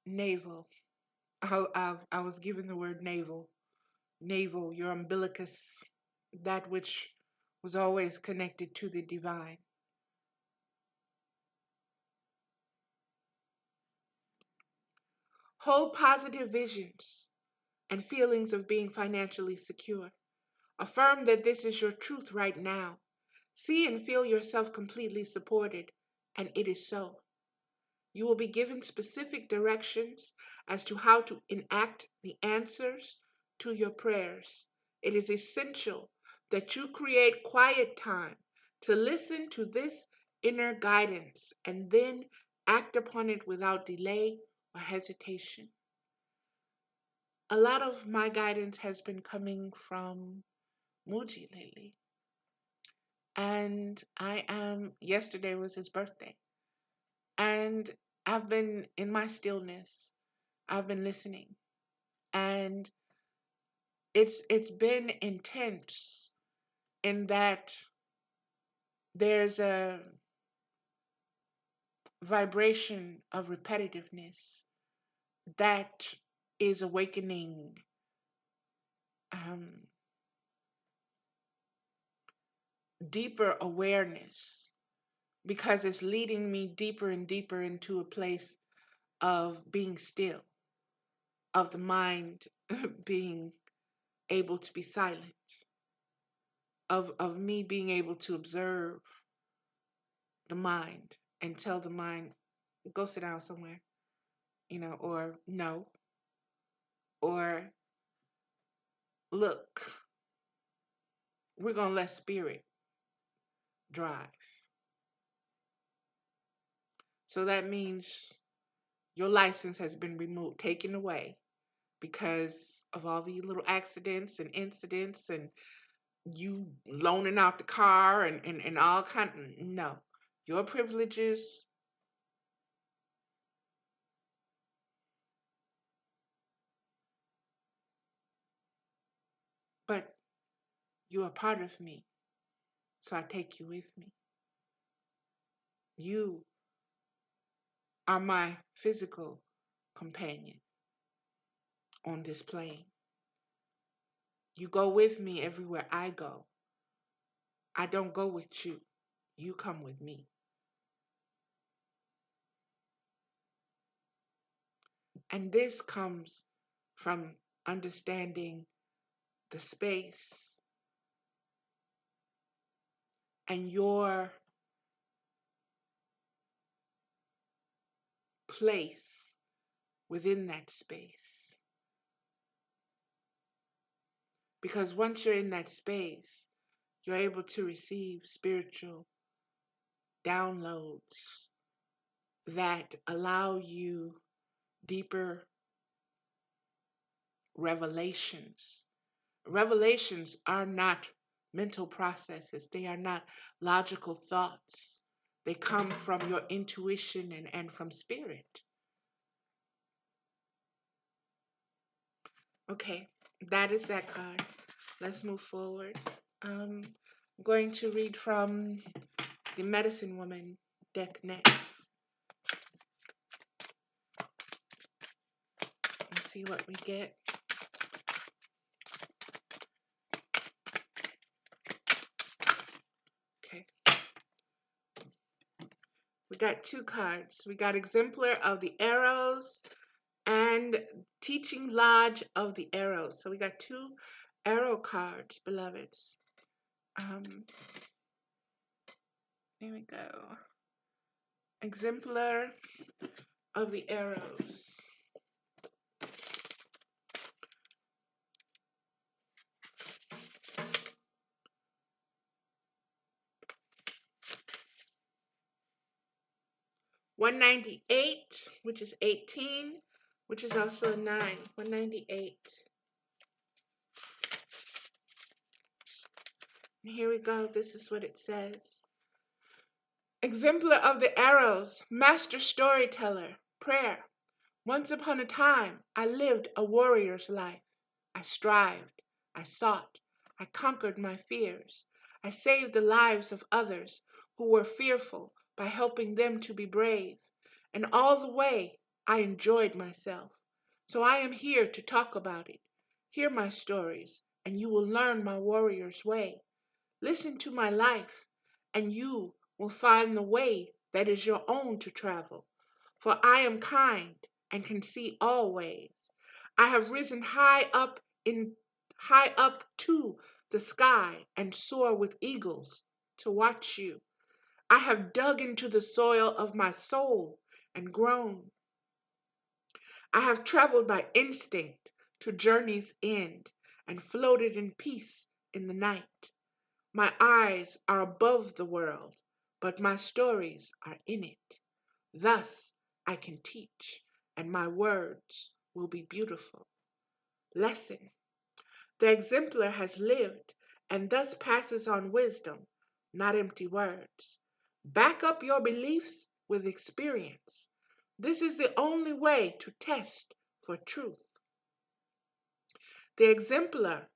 Speaker 1: navel. I was given the word navel. Navel, your umbilicus, that which was always connected to the divine. Hold positive visions and feelings of being financially secure. Affirm that this is your truth right now. See and feel yourself completely supported, and it is so. You will be given specific directions as to how to enact the answers to your prayers. It is essential that you create quiet time to listen to this inner guidance and then act upon it without delay or hesitation. A lot of my guidance has been coming from Muji lately. And yesterday was his birthday. And I've been in my stillness. I've been listening. And it's been intense in that there's a vibration of repetitiveness that is awakening um, deeper awareness because it's leading me deeper and deeper into a place of being still, of the mind being able to be silent, of me being able to observe the mind and tell the mind, go sit down somewhere, or no, or look, we're going to let spirit drive. So that means your license has been removed, taken away because of all the little accidents and incidents and you loaning out the car and all kind of, no. Your privileges, but you are part of me. So I take you with me. You are my physical companion on this plane. You go with me everywhere I go. I don't go with you. You come with me. And this comes from understanding the space and your place within that space. Because once you're in that space, you're able to receive spiritual downloads that allow you deeper revelations. Revelations are not mental processes, they are not logical thoughts. They come from your intuition and from spirit. Okay, that is that card. Let's move forward. I'm going to read from the Medicine Woman deck next. Let's see what we get. Okay. We got two cards. We got Exemplar of the Arrows and Teaching Lodge of the Arrows. So we got two arrow cards, beloveds. Here we go. Exemplar of the Arrows. $198, which is 18, which is also a 9. $198. And here we go. This is what it says. Exemplar of the Arrows, Master Storyteller, Prayer. Once upon a time, I lived a warrior's life. I strived, I sought, I conquered my fears. I saved the lives of others who were fearful by helping them to be brave. And all the way, I enjoyed myself. So I am here to talk about it. Hear my stories, and you will learn my warrior's way. Listen to my life, and you will find the way that is your own to travel. For I am kind and can see all ways. I have risen high up to the sky and soar with eagles to watch you. I have dug into the soil of my soul and grown. I have traveled by instinct to journey's end and floated in peace in the night. My eyes are above the world, but my stories are in it. Thus I can teach, and my words will be beautiful. Lesson. The exemplar has lived, and thus passes on wisdom, not empty words. Back up your beliefs with experience. This is the only way to test for truth. The exemplar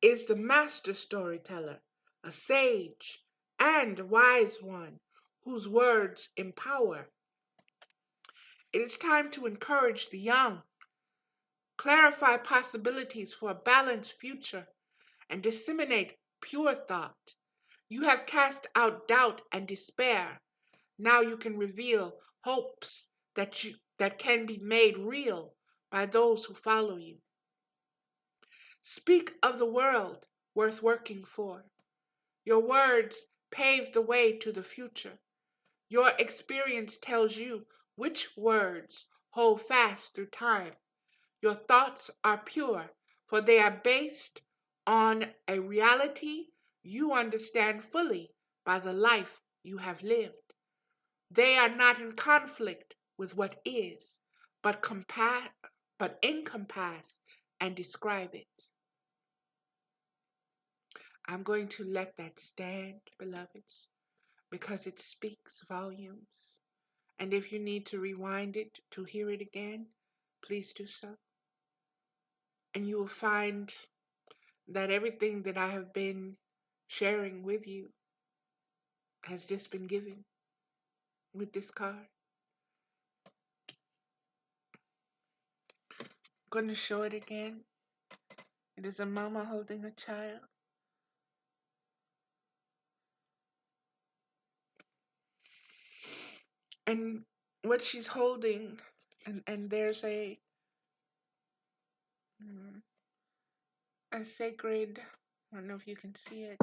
Speaker 1: is the master storyteller, a sage and wise one whose words empower. It is time to encourage the young, clarify possibilities for a balanced future, and disseminate pure thought. You have cast out doubt and despair. Now you can reveal hopes that can be made real by those who follow you. Speak of the world worth working for. Your words pave the way to the future. Your experience tells you which words hold fast through time. Your thoughts are pure, for they are based on a reality you understand fully by the life you have lived. They are not in conflict with what is, but encompass and describe it. I'm going to let that stand, beloveds, because it speaks volumes. And if you need to rewind it to hear it again, please do so. And you will find that everything that I have been sharing with you has just been given with this card. going to show it again. It is a mama holding a child. And what she's holding, and there's a sacred, I don't know if you can see it.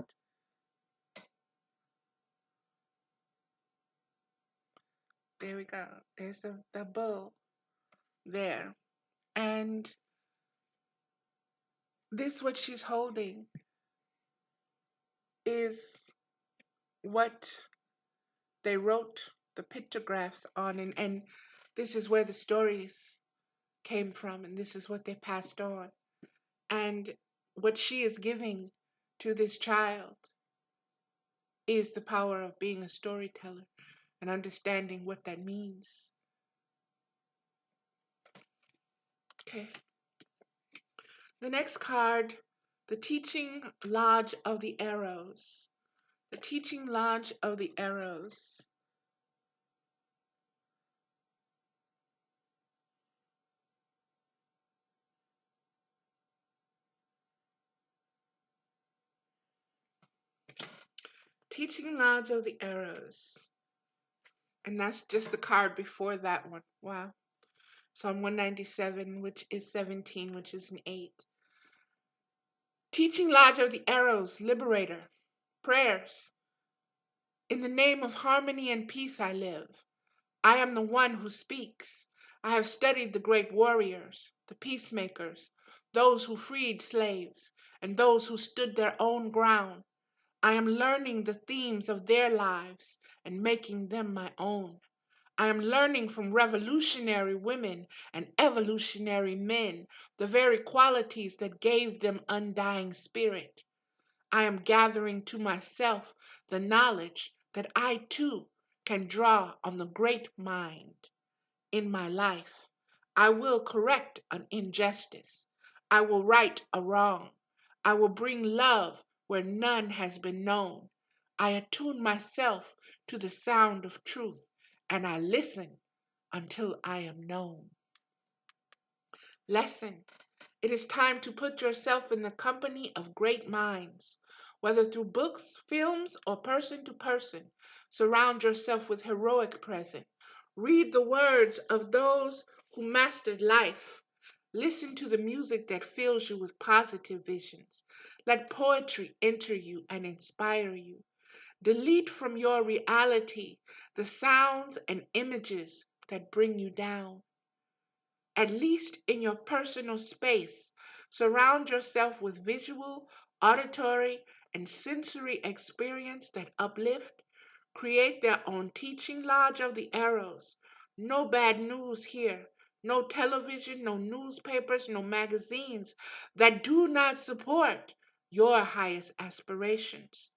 Speaker 1: There we go. There's the bowl there. And this, what she's holding, is what they wrote the pictographs on. And this is where the stories came from, and this is what they passed on. And what she is giving to this child is the power of being a storyteller and understanding what that means. Okay. The next card, the Teaching Lodge of the Arrows. The Teaching Lodge of the Arrows. Teaching Lodge of the Arrows. And that's just the card before that one. Wow. Psalm 197, which is 17, which is an 8. Teaching Lodge of the Arrows, Liberator. Prayers. In the name of harmony and peace I live. I am the one who speaks. I have studied the great warriors, the peacemakers, those who freed slaves, and those who stood their own ground. I am learning the themes of their lives and making them my own. I am learning from revolutionary women and evolutionary men the very qualities that gave them undying spirit. I am gathering to myself the knowledge that I too can draw on the great mind. In my life, I will correct an injustice. I will right a wrong. I will bring love where none has been known. I attune myself to the sound of truth, and I listen until I am known. Lesson. It is time to put yourself in the company of great minds. Whether through books, films, or person to person, surround yourself with heroic presence. Read the words of those who mastered life. Listen to the music that fills you with positive visions. Let poetry enter you and inspire you. Delete from your reality the sounds and images that bring you down. At least in your personal space, surround yourself with visual, auditory, and sensory experience that uplift. Create their own teaching lodge of the arrows. No bad news here. No television, no newspapers, no magazines that do not support your highest aspirations.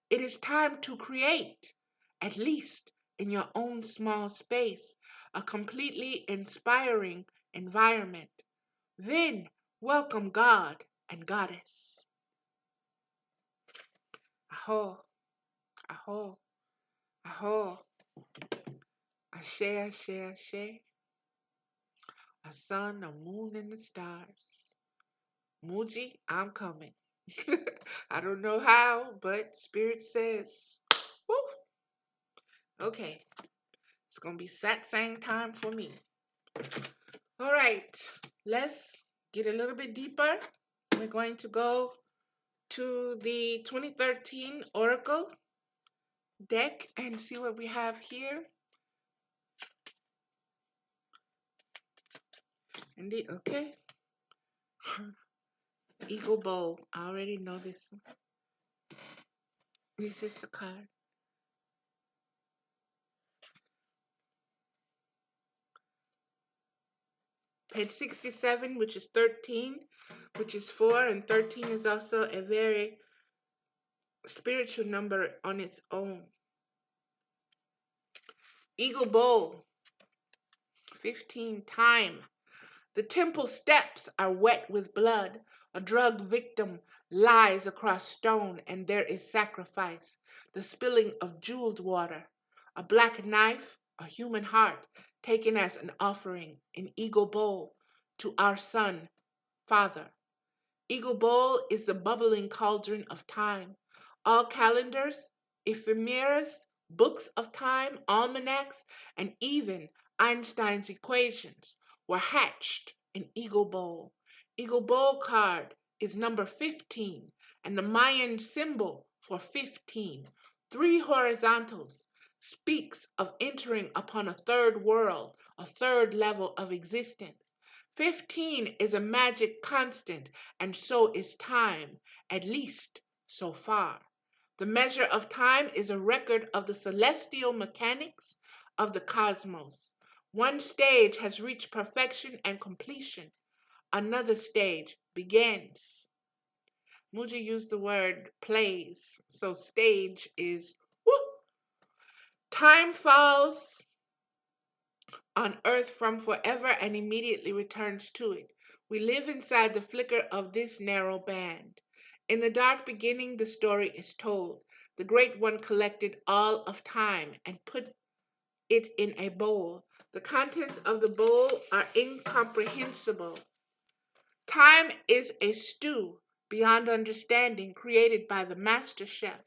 Speaker 1: It is time to create, at least in your own small space, a completely inspiring environment. Then welcome God and Goddess. Aho, aho, aho. Ashe, ashe, ashe. A sun, a moon, and the stars. Muji, I'm coming. I don't know how, but Spirit says, woo. Okay, it's going to be satsang time for me. All right, let's get a little bit deeper. We're going to go to the 2013 Oracle deck and see what we have here. Indeed, okay. Eagle Bowl. I already know this one. This is the card. Page 67, which is 13, which is 4, and 13 is also a very spiritual number on its own. Eagle Bowl. 15, time. The temple steps are wet with blood. A drug victim lies across stone, and there is sacrifice. The spilling of jeweled water. A black knife, a human heart, taken as an offering. An eagle bowl. to our Son, Father. Eagle Bowl is the bubbling cauldron of time. All calendars, ephemeras, books of time, almanacs, and even Einstein's equations were hatched in Eagle Bowl. Eagle Bowl card is number 15, and the Mayan symbol for 15, three horizontals, speaks of entering upon a third world, a third level of existence. 15 is a magic constant, and so is time, at least so far. The measure of time is a record of the celestial mechanics of the cosmos. One stage has reached perfection and completion. Another stage begins. Muji used the word plays, so stage is woo. Time falls on earth from forever and immediately returns to it. We live inside the flicker of this narrow band. In the dark beginning, the story is told. The Great One collected all of time and put it in a bowl. The contents of the bowl are incomprehensible. Time is a stew beyond understanding created by the master chef.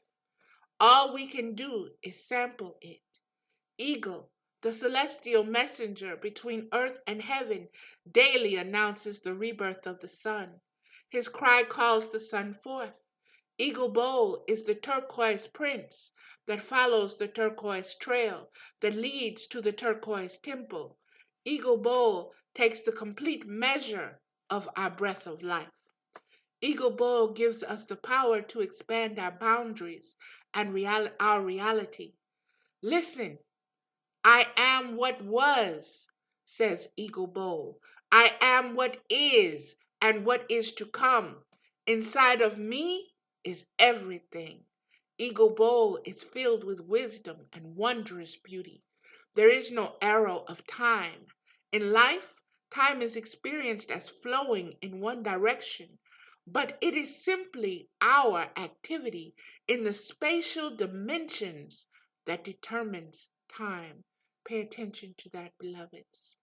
Speaker 1: All we can do is sample it. Eagle, the celestial messenger between earth and heaven, daily announces the rebirth of the sun. His cry calls the sun forth. Eagle Bowl is the turquoise prince that follows the turquoise trail that leads to the turquoise temple. Eagle Bowl takes the complete measure of our breath of life. Eagle Bowl gives us the power to expand our boundaries and our reality. Listen, I am what was, says Eagle Bowl. I am what is and what is to come. Inside of me is everything. Eagle Bowl is filled with wisdom and wondrous beauty. There is no arrow of time. In life, time is experienced as flowing in one direction, but it is simply our activity in the spatial dimensions that determines time. Pay attention to that, beloveds.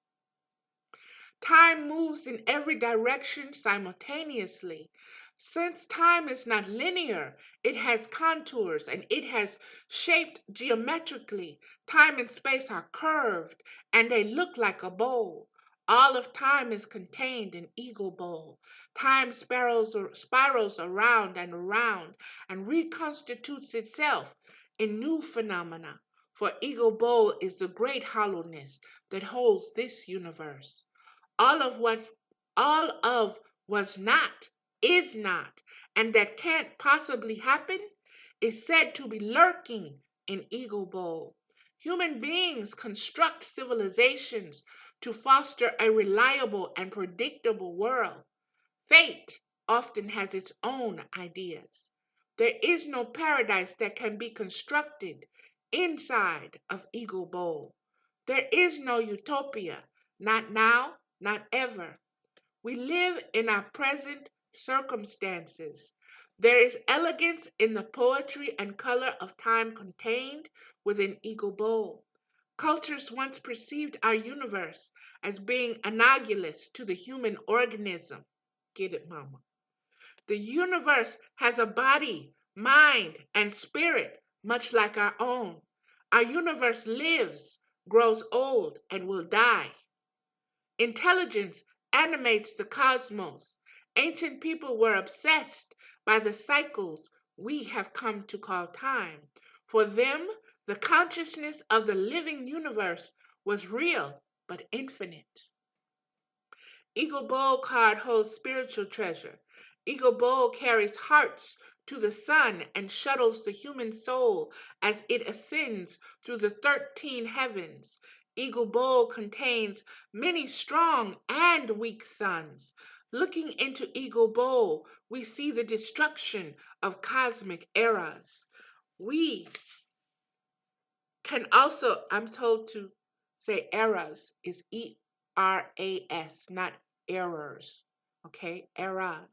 Speaker 1: Time moves in every direction simultaneously. Since time is not linear, it has contours and it has shaped geometrically. Time and space are curved and they look like a bowl. All of time is contained in Eagle Bowl. Time spirals around and reconstitutes itself in new phenomena. For Eagle Bowl is the great hollowness that holds this universe. All of what all of was not, is not, and that can't possibly happen is said to be lurking in Eagle Bowl. Human beings construct civilizations to foster a reliable and predictable world. Fate often has its own ideas. There is no paradise that can be constructed inside of Eagle Bowl. There is no utopia, not now, not ever. We live in our present circumstances. There is elegance in the poetry and color of time contained within Eagle Bowl. Cultures once perceived our universe as being analogous to the human organism. Get it, mama? The universe has a body, mind, and spirit, much like our own. Our universe lives, grows old, and will die. Intelligence animates the cosmos. Ancient people were obsessed by the cycles we have come to call time. For them, the consciousness of the living universe was real but infinite. Eagle Bowl card holds spiritual treasure. Eagle Bowl carries hearts to the sun and shuttles the human soul as it ascends through the 13 heavens. Eagle Bowl contains many strong and weak suns. Looking into Eagle Bowl, we see the destruction of cosmic eras. We can also, I'm told to say eras is ERAS, not errors. Okay, eras.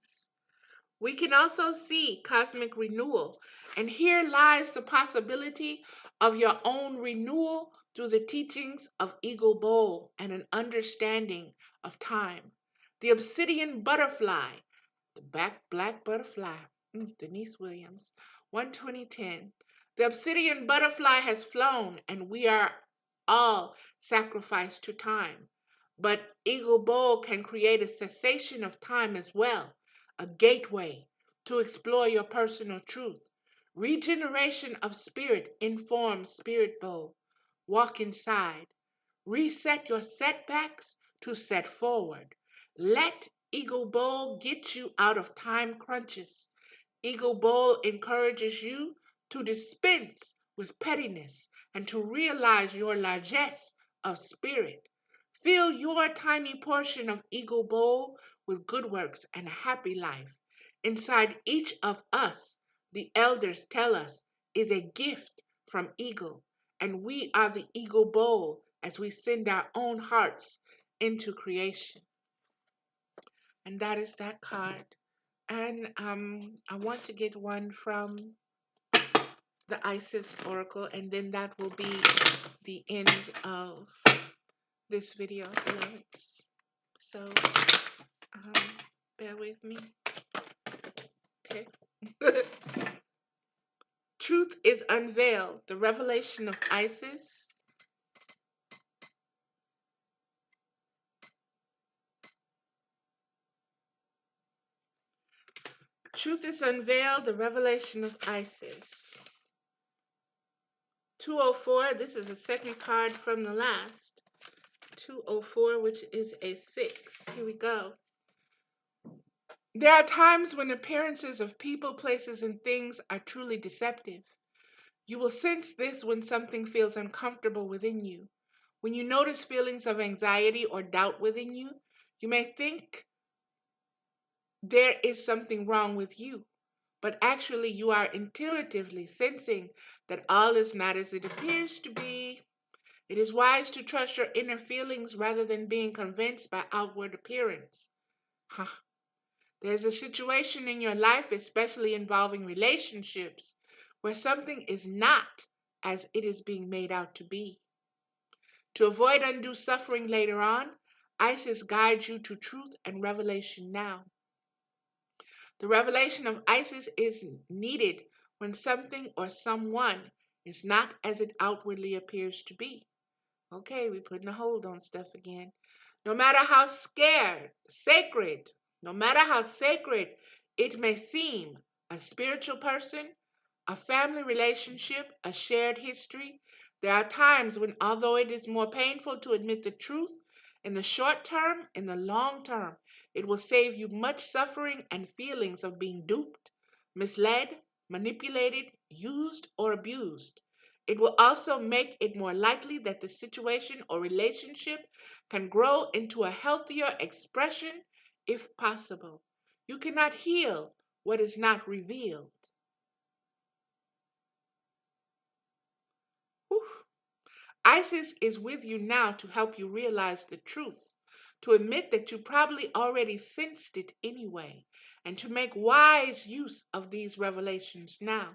Speaker 1: We can also see cosmic renewal, and here lies the possibility of your own renewal through the teachings of Eagle Bowl and an understanding of time. The obsidian butterfly, the black butterfly, Denise Williams, 12010. The obsidian butterfly has flown, and we are all sacrificed to time. But Eagle Bowl can create a cessation of time as well, a gateway to explore your personal truth. Regeneration of spirit informs Spirit Bowl. Walk inside. Reset your setbacks to set forward. Let Eagle Bowl get you out of time crunches. Eagle Bowl encourages you to dispense with pettiness and to realize your largesse of spirit. Fill your tiny portion of Eagle Bowl with good works and a happy life. Inside each of us, the elders tell us, is a gift from Eagle, and we are the Eagle Bowl as we send our own hearts into creation. And that is that card. And I want to get one from the Isis Oracle, and then that will be the end of this video, beloveds. So, bear with me. Okay. Truth is unveiled. The revelation of Isis. Truth is unveiled. The revelation of Isis. 204. This is the second card from the last. 204, which is a 6. Here we go. There are times when appearances of people, places, and things are truly deceptive. You will sense this when something feels uncomfortable within you. When you notice feelings of anxiety or doubt within you, you may think there is something wrong with you, but actually you are intuitively sensing that all is not as it appears to be. It is wise to trust your inner feelings rather than being convinced by outward appearance. There's a situation in your life, especially involving relationships, where something is not as it is being made out to be. To avoid undue suffering later on, Isis guides you to truth and revelation now. The revelation of Isis is needed when something or someone is not as it outwardly appears to be. Okay, we're putting a hold on stuff again. No matter how sacred it may seem, a spiritual person, a family relationship, a shared history, there are times when, although it is more painful to admit the truth, in the short term, in the long term, it will save you much suffering and feelings of being duped, misled, manipulated, used, or abused. It will also make it more likely that the situation or relationship can grow into a healthier expression if possible. You cannot heal what is not revealed. Whew. Isis is with you now to help you realize the truth, to admit that you probably already sensed it anyway, and to make wise use of these revelations now.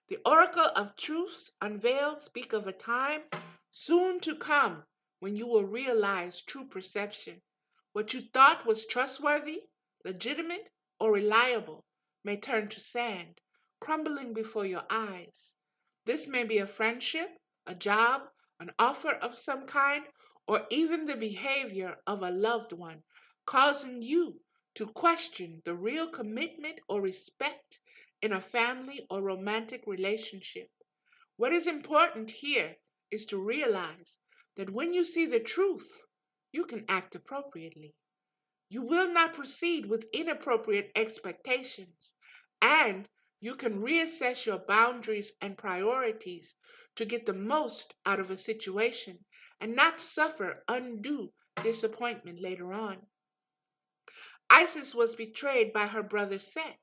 Speaker 1: The Oracle of Truths unveiled speak of a time soon to come when you will realize true perception. What you thought was trustworthy, legitimate, or reliable may turn to sand, crumbling before your eyes. This may be a friendship, a job, an offer of some kind, or even the behavior of a loved one, causing you to question the real commitment or respect in a family or romantic relationship. What is important here is to realize that when you see the truth, you can act appropriately. You will not proceed with inappropriate expectations, and you can reassess your boundaries and priorities to get the most out of a situation and not suffer undue disappointment later on. Isis was betrayed by her brother Set,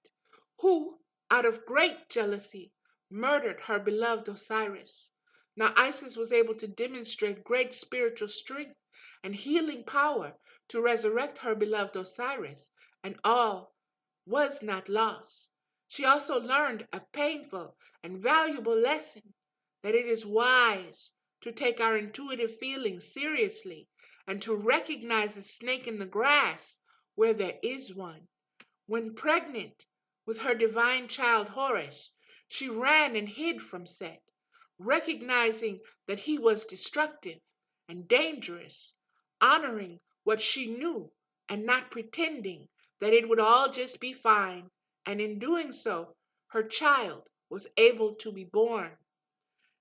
Speaker 1: who, out of great jealousy, murdered her beloved Osiris. Now Isis was able to demonstrate great spiritual strength and healing power to resurrect her beloved Osiris, and all was not lost. She also learned a painful and valuable lesson that it is wise to take our intuitive feelings seriously and to recognize the snake in the grass where there is one. When pregnant with her divine child Horus, she ran and hid from Set, recognizing that he was destructive and dangerous, honoring what she knew and not pretending that it would all just be fine. And in doing so, her child was able to be born.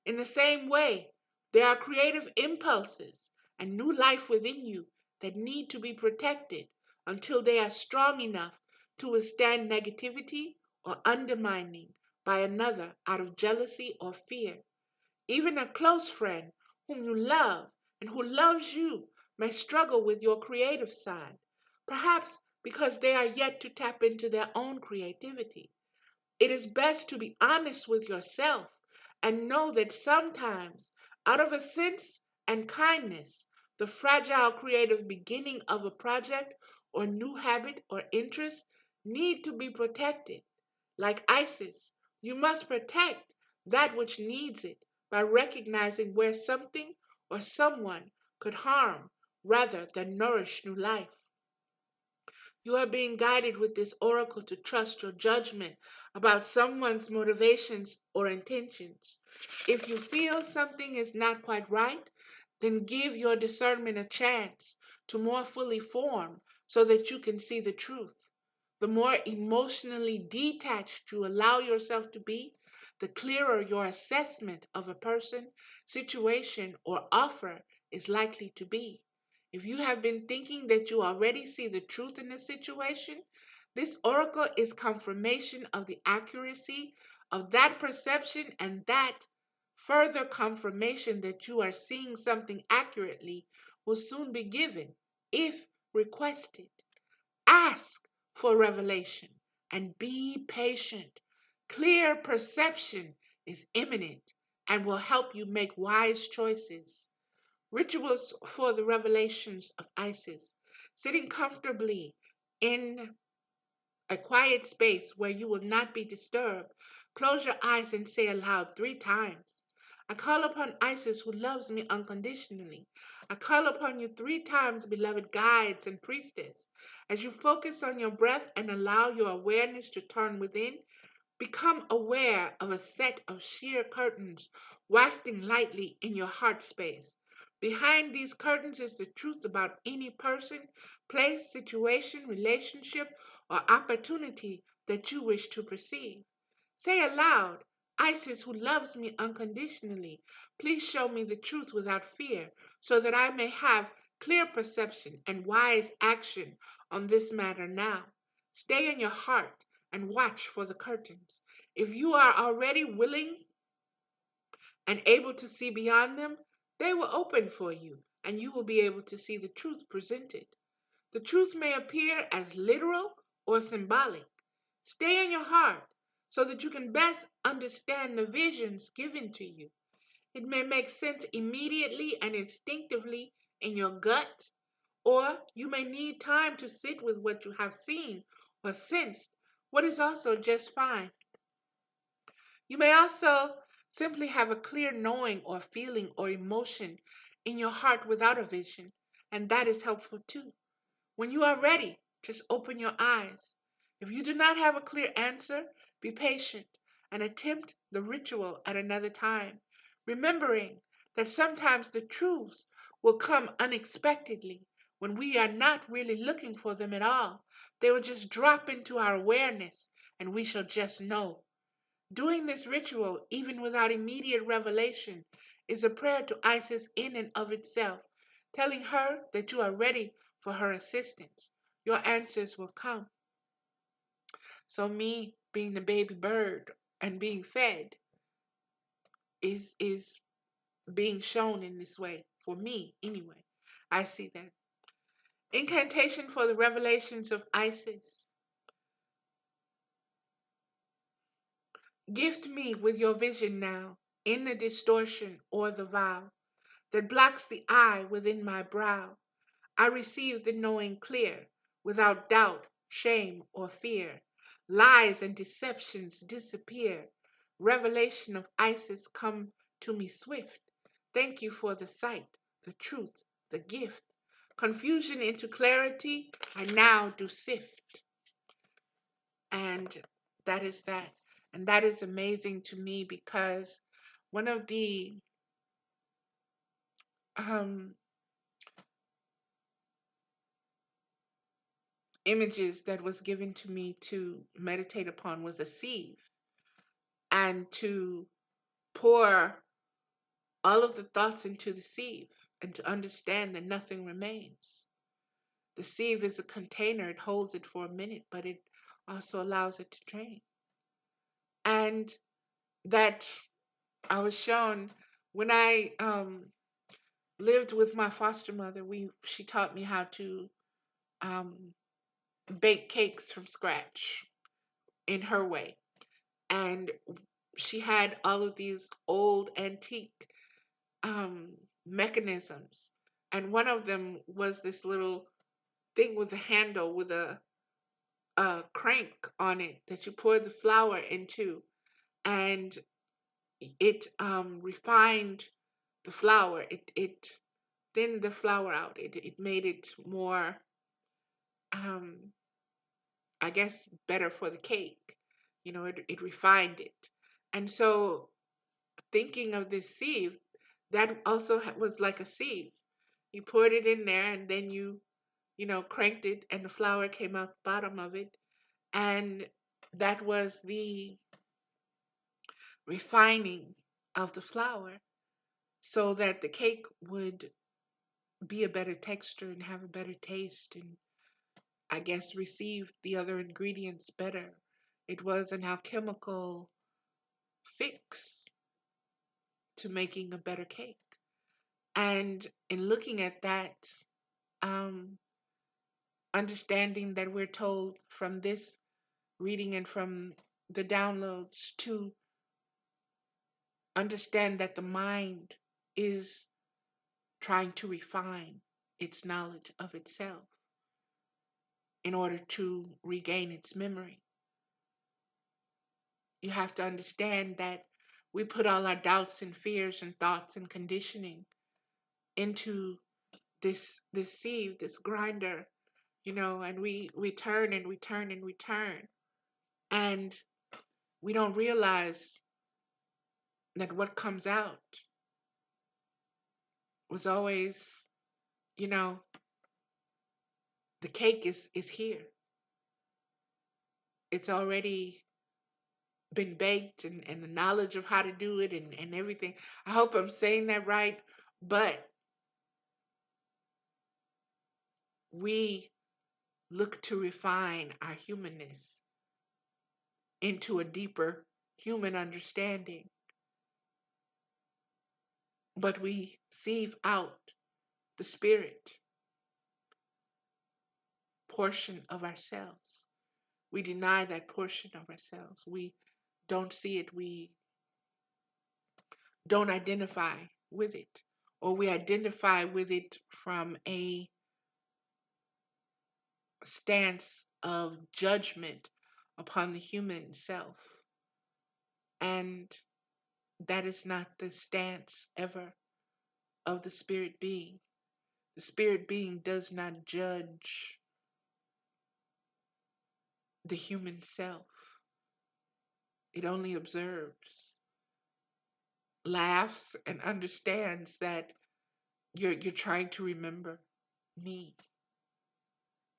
Speaker 1: In the same way, there are creative impulses and new life within you that need to be protected until they are strong enough to withstand negativity or undermining by another out of jealousy or fear. Even a close friend whom you love and who loves you may struggle with your creative side, perhaps because they are yet to tap into their own creativity. It is best to be honest with yourself and know that sometimes, out of a sense and kindness, the fragile creative beginning of a project or new habit or interest need to be protected. Like Isis, you must protect that which needs it by recognizing where something or someone could harm rather than nourish new life. You are being guided with this oracle to trust your judgment about someone's motivations or intentions. If you feel something is not quite right, then give your discernment a chance to more fully form so that you can see the truth. The more emotionally detached you allow yourself to be, the clearer your assessment of a person, situation, or offer is likely to be. If you have been thinking that you already see the truth in a situation, this oracle is confirmation of the accuracy of that perception, and that further confirmation that you are seeing something accurately will soon be given if requested. Ask for revelation and be patient. Clear perception is imminent and will help you make wise choices. Rituals for the revelations of Isis. Sitting comfortably in a quiet space where you will not be disturbed. Close your eyes and say aloud 3 times. I call upon Isis who loves me unconditionally. I call upon you 3 times, beloved guides and priestess. As you focus on your breath and allow your awareness to turn within, become aware of a set of sheer curtains wafting lightly in your heart space. Behind these curtains is the truth about any person, place, situation, relationship, or opportunity that you wish to perceive. Say aloud, Isis, who loves me unconditionally, please show me the truth without fear, so that I may have clear perception and wise action on this matter now. Stay in your heart and watch for the curtains. If you are already willing and able to see beyond them, they will open for you and you will be able to see the truth presented. The truth may appear as literal or symbolic. Stay in your heart so that you can best understand the visions given to you. It may make sense immediately and instinctively in your gut, or you may need time to sit with what you have seen or sensed, what is also just fine. You may also simply have a clear knowing or feeling or emotion in your heart without a vision, and that is helpful too. When you are ready, just open your eyes. If you do not have a clear answer, be patient and attempt the ritual at another time, remembering that sometimes the truths will come unexpectedly when we are not really looking for them at all. They will just drop into our awareness and we shall just know. Doing this ritual, even without immediate revelation, is a prayer to Isis in and of itself, telling her that you are ready for her assistance. Your answers will come. So me being the baby bird and being fed is being shown in this way. For me, anyway. I see that. Incantation for the revelations of Isis. Gift me with your vision now, in the distortion or the vow that blocks the eye within my brow. I receive the knowing clear, without doubt, shame, or fear. Lies and deceptions disappear. Revelation of Isis come to me swift. Thank you for the sight, the truth, the gift. confusion into clarity. I now do sift. And that is that. And that is amazing to me because one of the um, images that was given to me to meditate upon was a sieve, and to pour all of the thoughts into the sieve and to understand that nothing remains. The sieve is a container, it holds it for a minute, but it also allows it to drain. And that I was shown when I lived with my foster mother. She taught me how to um, bake cakes from scratch in her way, and she had all of these old antique um, mechanisms, and one of them was this little thing with a handle with a crank on it that you pour the flour into, and it refined the flour. It thinned the flour out. It made it more, um, I guess, better for the cake. It refined it. And so, thinking of this sieve, that also was like a sieve. You poured it in there, and then you cranked it, and the flour came out the bottom of it. And that was the refining of the flour so that the cake would be a better texture and have a better taste, and I guess receive the other ingredients better. It was an alchemical fix to making a better cake. And in looking at that, um, understanding that we're told from this reading and from the downloads to understand that the mind is trying to refine its knowledge of itself in order to regain its memory. You have to understand that we put all our doubts and fears and thoughts and conditioning into this sieve, this grinder, and we turn and we turn and we turn, and we don't realize that what comes out was always, you know, the cake is here. It's already been baked, and the knowledge of how to do it and everything. I hope I'm saying that right, but we look to refine our humanness into a deeper human understanding, but we sieve out the spirit portion of ourselves. We deny that portion of ourselves. We don't see it. We don't identify with it, or we identify with it from a stance of judgment upon the human self. And that is not the stance ever of the spirit being. The spirit being does not judge the human self. It only observes, laughs, and understands that you're trying to remember me,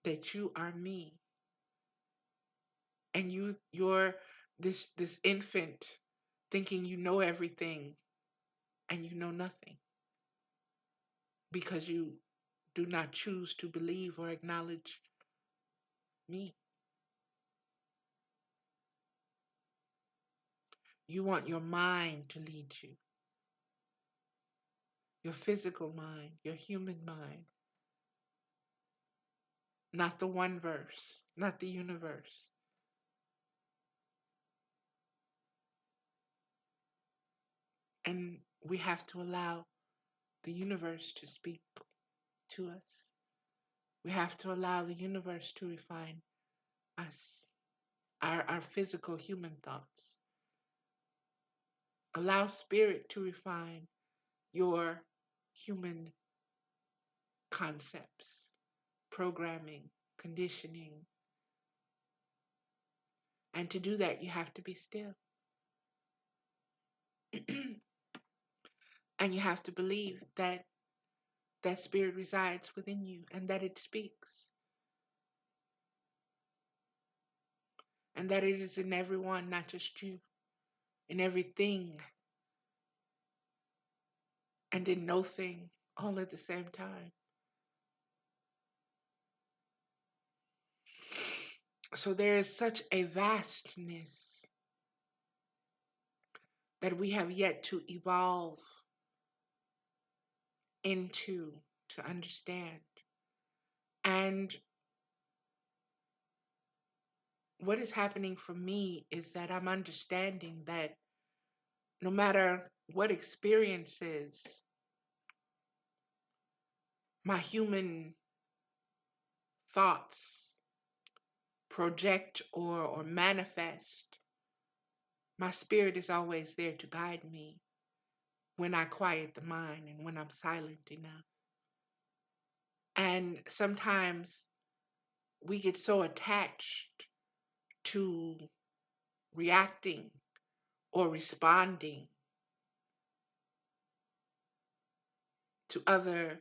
Speaker 1: that you are me, and you're this infant thinking you know everything and you know nothing because you do not choose to believe or acknowledge me. You want your mind to lead you, your physical mind, your human mind, not the one verse, not the universe. And we have to allow the universe to speak to us. We have to allow the universe to refine us, our physical human thoughts. Allow spirit to refine your human concepts, programming, conditioning. And to do that, you have to be still. And you have to believe that that spirit resides within you and that it speaks and that it is in everyone, not just you, in everything and in no thing all at the same time. So there is such a vastness that we have yet to evolve into, to understand. And what is happening for me is that I'm understanding that no matter what experiences my human thoughts project or manifest, my spirit is always there to guide me when I quiet the mind and when I'm silent enough. And sometimes we get so attached to reacting or responding to other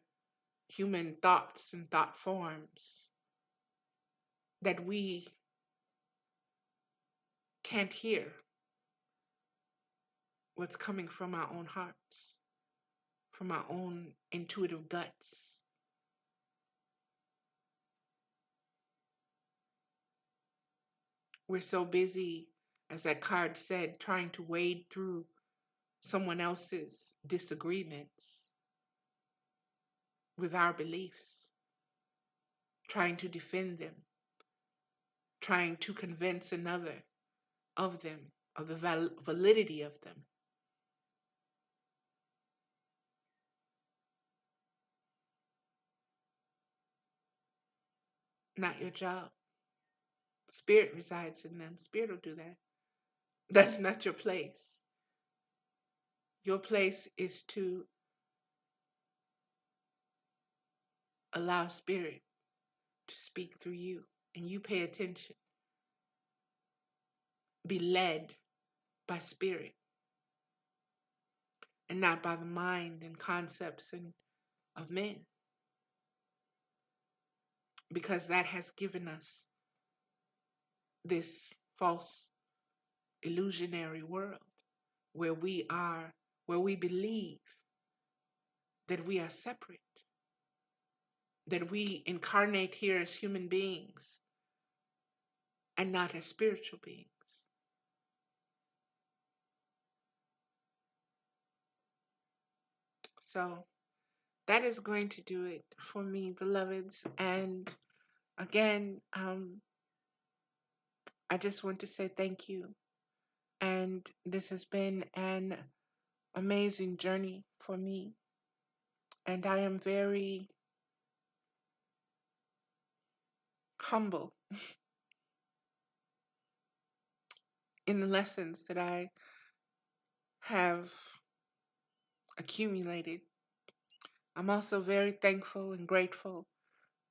Speaker 1: human thoughts and thought forms that we can't hear what's coming from our own hearts, from our own intuitive guts. We're so busy, as that card said, trying to wade through someone else's disagreements with our beliefs, trying to defend them, trying to convince another of them, of the validity of them. Not your job. Spirit resides in them. Spirit will do that. That's not your place. Your place is to allow spirit to speak through you, and you pay attention. Be led by spirit and not by the mind and concepts and of men, because that has given us this false illusionary world where we believe that we are separate, that we incarnate here as human beings and not as spiritual beings. So that is going to do it for me, beloveds. And again, I just want to say thank you. And this has been an amazing journey for me. And I am very humble in the lessons that I have accumulated. I'm also very thankful and grateful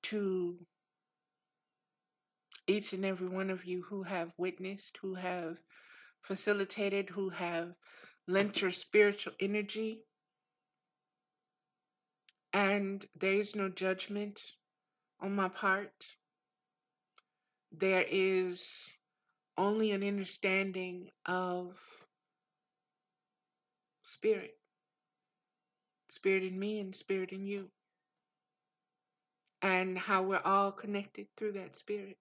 Speaker 1: to each and every one of you who have witnessed, who have facilitated, who have lent your spiritual energy. And there is no judgment on my part. There is only an understanding of spirit, spirit in me and spirit in you, and how we're all connected through that spirit,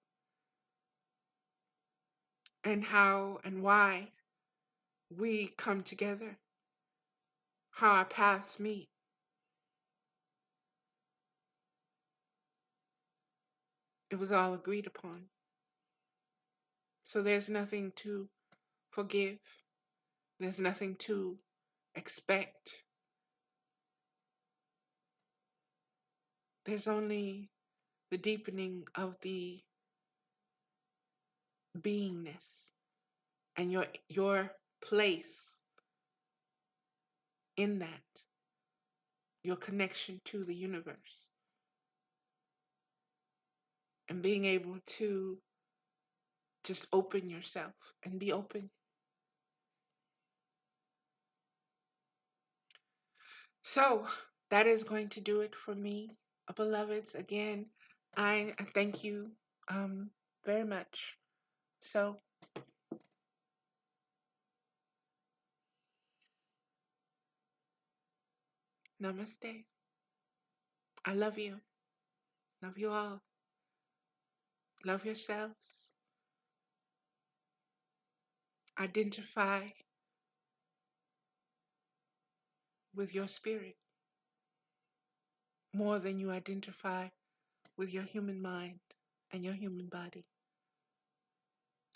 Speaker 1: and how and why we come together, how our paths meet. It was all agreed upon. So there's nothing to forgive, there's nothing to expect. There's only the deepening of the beingness and your place in that, your connection to the universe, and being able to just open yourself and be open. So that is going to do it for me, beloveds. Again, I thank you very much. So, namaste. I love you. Love you all. Love yourselves. Identify with your spirit more than you identify with your human mind and your human body.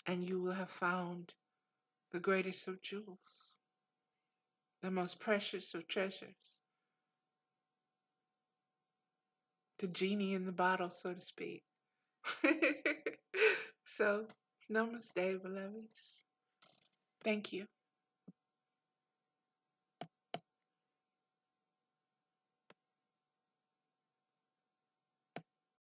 Speaker 1: And you will have found the greatest of jewels, the most precious of treasures, the genie in the bottle, so to speak. So, namaste, beloveds. Thank you.